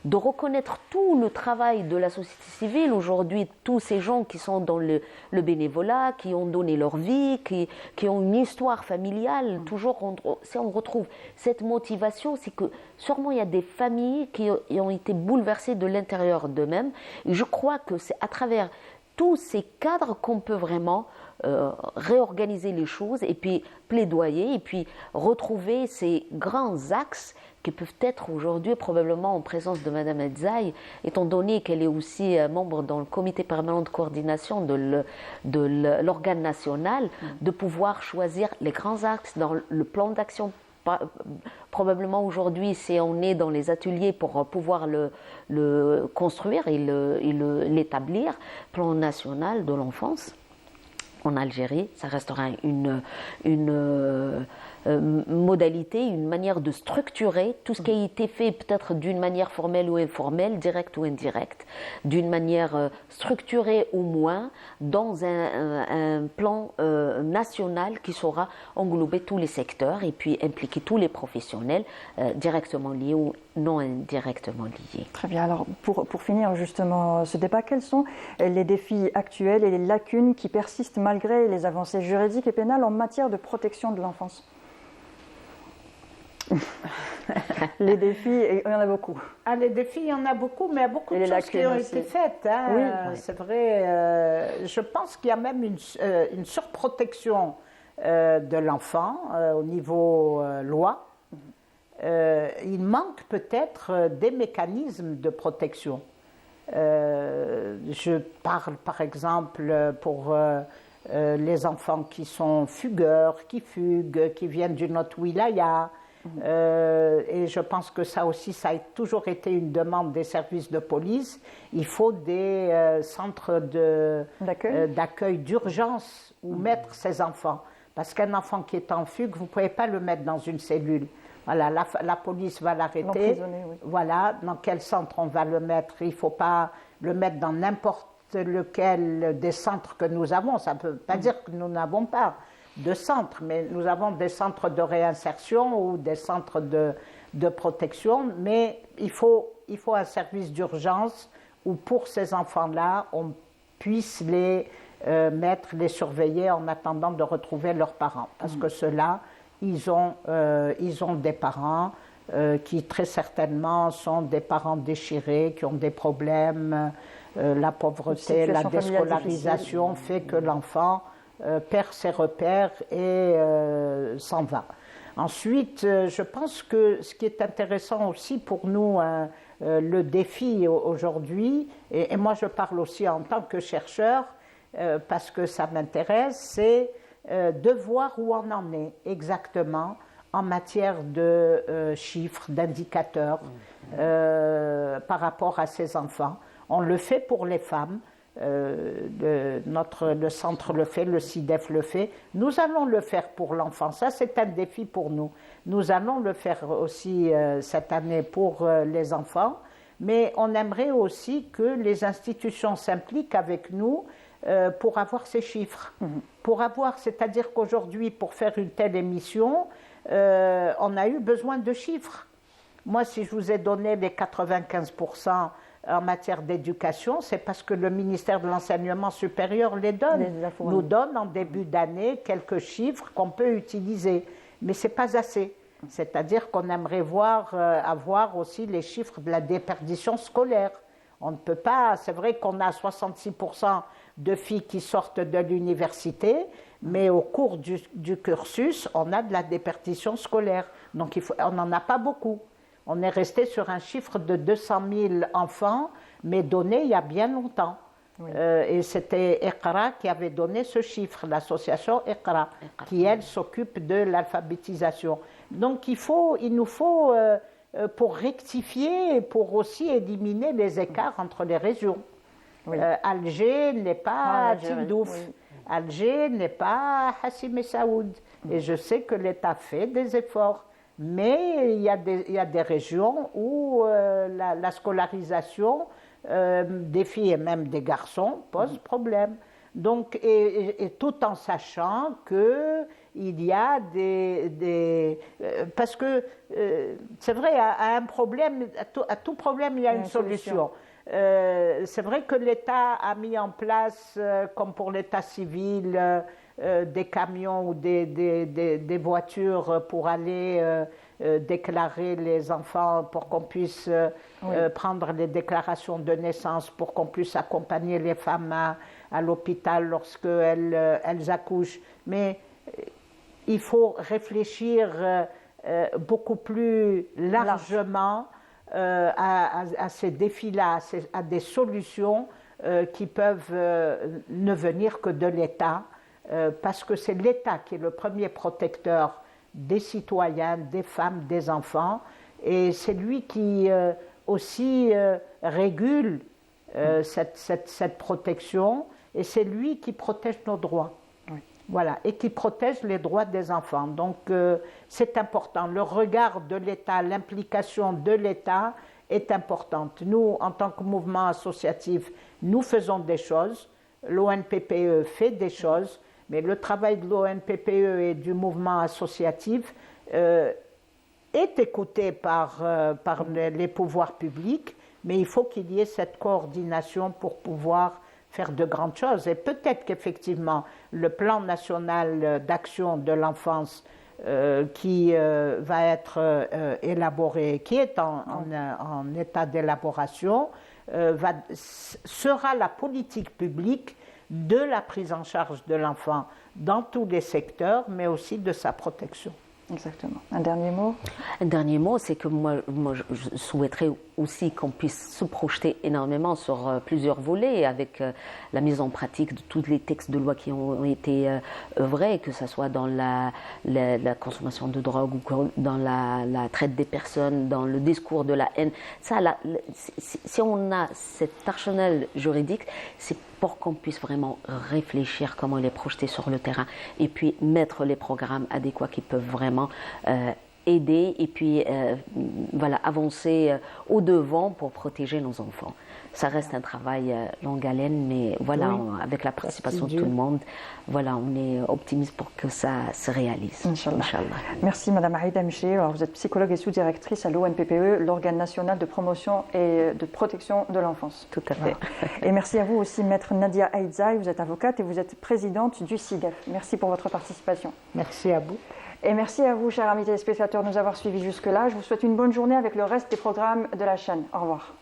de reconnaître tout le travail de la société civile aujourd'hui, tous ces gens qui sont dans le bénévolat, qui ont donné leur vie, qui ont une histoire familiale. Toujours, si on retrouve cette motivation, c'est que sûrement il y a des familles qui ont été bouleversées de l'intérieur d'eux-mêmes. Et je crois que c'est à travers tous ces cadres qu'on peut vraiment réorganiser les choses et puis plaidoyer et puis retrouver ces grands axes qui peuvent être aujourd'hui probablement en présence de Madame Edzaï, étant donné qu'elle est aussi membre dans le comité permanent de coordination de l'organe national, de pouvoir choisir les grands axes dans le plan d'action. Probablement aujourd'hui, on est dans les ateliers pour pouvoir le construire et l'établir, plan national de l'enfance en Algérie. Ça restera une modalité, une manière de structurer tout ce qui a été fait peut-être d'une manière formelle ou informelle, directe ou indirecte, d'une manière structurée au moins, dans un plan national qui saura englober tous les secteurs et puis impliquer tous les professionnels directement liés ou non indirectement liés. Très bien. Alors, pour finir justement ce débat, quels sont les défis actuels et les lacunes qui persistent malgré les avancées juridiques et pénales en matière de protection de l'enfance? Les défis, il y en a beaucoup. Ah, les défis, il y en a beaucoup, mais il y a beaucoup de choses qui ont été faites. Hein. Oui, c'est vrai. Je pense qu'il y a même une surprotection de l'enfant au niveau loi. Il manque peut-être des mécanismes de protection. Je parle par exemple pour les enfants qui sont fugueurs, qui fuguent, qui viennent d'une autre wilaya. Et je pense que ça aussi, ça a toujours été une demande des services de police. Il faut des centres d'accueil d'urgence où mettre ces enfants. Parce qu'un enfant qui est en fugue, vous ne pouvez pas le mettre dans une cellule. Voilà, la police va l'arrêter. Oui. Voilà, dans quel centre on va le mettre. Il ne faut pas le mettre dans n'importe lequel des centres que nous avons. Ça ne peut pas dire que nous n'avons pas de centres, mais nous avons des centres de réinsertion ou des centres de protection, mais il faut un service d'urgence où pour ces enfants-là, on puisse les mettre, les surveiller en attendant de retrouver leurs parents. Parce que ceux-là, ils ont des parents qui très certainement sont des parents déchirés, qui ont des problèmes, la pauvreté, la déscolarisation fait que l'enfant perd ses repères et s'en va. Ensuite, je pense que ce qui est intéressant aussi pour nous, le défi aujourd'hui, et moi je parle aussi en tant que chercheur, parce que ça m'intéresse, c'est de voir où on en est exactement en matière de chiffres, d'indicateurs par rapport à ces enfants. On le fait pour les femmes. Le centre le fait, le CIDEF le fait. Nous allons le faire pour l'enfant. Ça, c'est un défi pour nous. Nous allons le faire aussi cette année pour les enfants. Mais on aimerait aussi que les institutions s'impliquent avec nous pour avoir ces chiffres. C'est-à-dire qu'aujourd'hui, pour faire une telle émission, on a eu besoin de chiffres. Moi, si je vous ai donné les 95% en matière d'éducation, c'est parce que le ministère de l'Enseignement supérieur nous donne en début d'année quelques chiffres qu'on peut utiliser. Mais ce n'est pas assez. C'est-à-dire qu'on aimerait avoir aussi les chiffres de la déperdition scolaire. On ne peut pas, c'est vrai qu'on a 66% de filles qui sortent de l'université, mais au cours du cursus, on a de la déperdition scolaire. Donc on n'en a pas beaucoup. On est resté sur un chiffre de 200 000 enfants, mais donné il y a bien longtemps. Oui. Et c'était Iqra qui avait donné ce chiffre, l'association Iqra, qui elle s'occupe de l'alphabétisation. Donc il nous faut, pour rectifier et pour aussi éliminer les écarts entre les régions. Oui. Alger n'est pas Tindouf, oui. Alger n'est pas Hassim et Saoud. Et je sais que l'État fait des efforts. Mais il y a des régions où la scolarisation des filles et même des garçons pose problème. Donc, et tout en sachant qu'il y a parce que c'est vrai, à un problème, à tout problème, il y a une solution. C'est vrai que l'État a mis en place, comme pour l'État civil, des camions ou des voitures pour aller déclarer les enfants, pour qu'on puisse prendre les déclarations de naissance, pour qu'on puisse accompagner les femmes à l'hôpital lorsqu'elles accouchent. Mais il faut réfléchir beaucoup plus largement à ces défis-là, à des solutions qui peuvent ne venir que de l'État, parce que c'est l'État qui est le premier protecteur des citoyens, des femmes, des enfants, et c'est lui qui aussi régule cette protection, et c'est lui qui protège nos droits. Oui. Voilà, et qui protège les droits des enfants. Donc c'est important. Le regard de l'État, l'implication de l'État est importante. Nous, en tant que mouvement associatif, nous faisons des choses. L'ONPPE fait des choses, mais le travail de l'ONPPE et du mouvement associatif est écouté par les pouvoirs publics, mais il faut qu'il y ait cette coordination pour pouvoir faire de grandes choses. Et peut-être qu'effectivement, le plan national d'action de l'enfance qui va être élaboré, qui est en état d'élaboration, sera la politique publique de la prise en charge de l'enfant dans tous les secteurs, mais aussi de sa protection. Exactement. Un dernier mot? Un dernier mot, c'est que moi je souhaiterais aussi qu'on puisse se projeter énormément sur plusieurs volets avec la mise en pratique de tous les textes de loi qui ont été œuvrés, que ce soit dans la consommation de drogue ou dans la traite des personnes, dans le discours de la haine. Ça, si on a cet arsenal juridique, c'est pour qu'on puisse vraiment réfléchir comment les projeter sur le terrain et puis mettre les programmes adéquats qui peuvent vraiment aider et puis voilà, avancer au-devant pour protéger nos enfants. Ça reste un travail longue haleine, mais voilà, oui, avec la participation de tout le monde, voilà, on est optimiste pour que ça se réalise. Inch'Allah. Inch'Allah. Merci Madame Aïda Mché. Alors, vous êtes psychologue et sous-directrice à l'ONPPE, l'organe national de promotion et de protection de l'enfance. Tout à fait. Voilà. Et merci à vous aussi, Maître Nadia Aïdzaï. Vous êtes avocate et vous êtes présidente du CIDEF. Merci pour votre participation. Merci à vous. Et merci à vous, chers amis téléspectateurs, de nous avoir suivis jusque-là. Je vous souhaite une bonne journée avec le reste des programmes de la chaîne. Au revoir.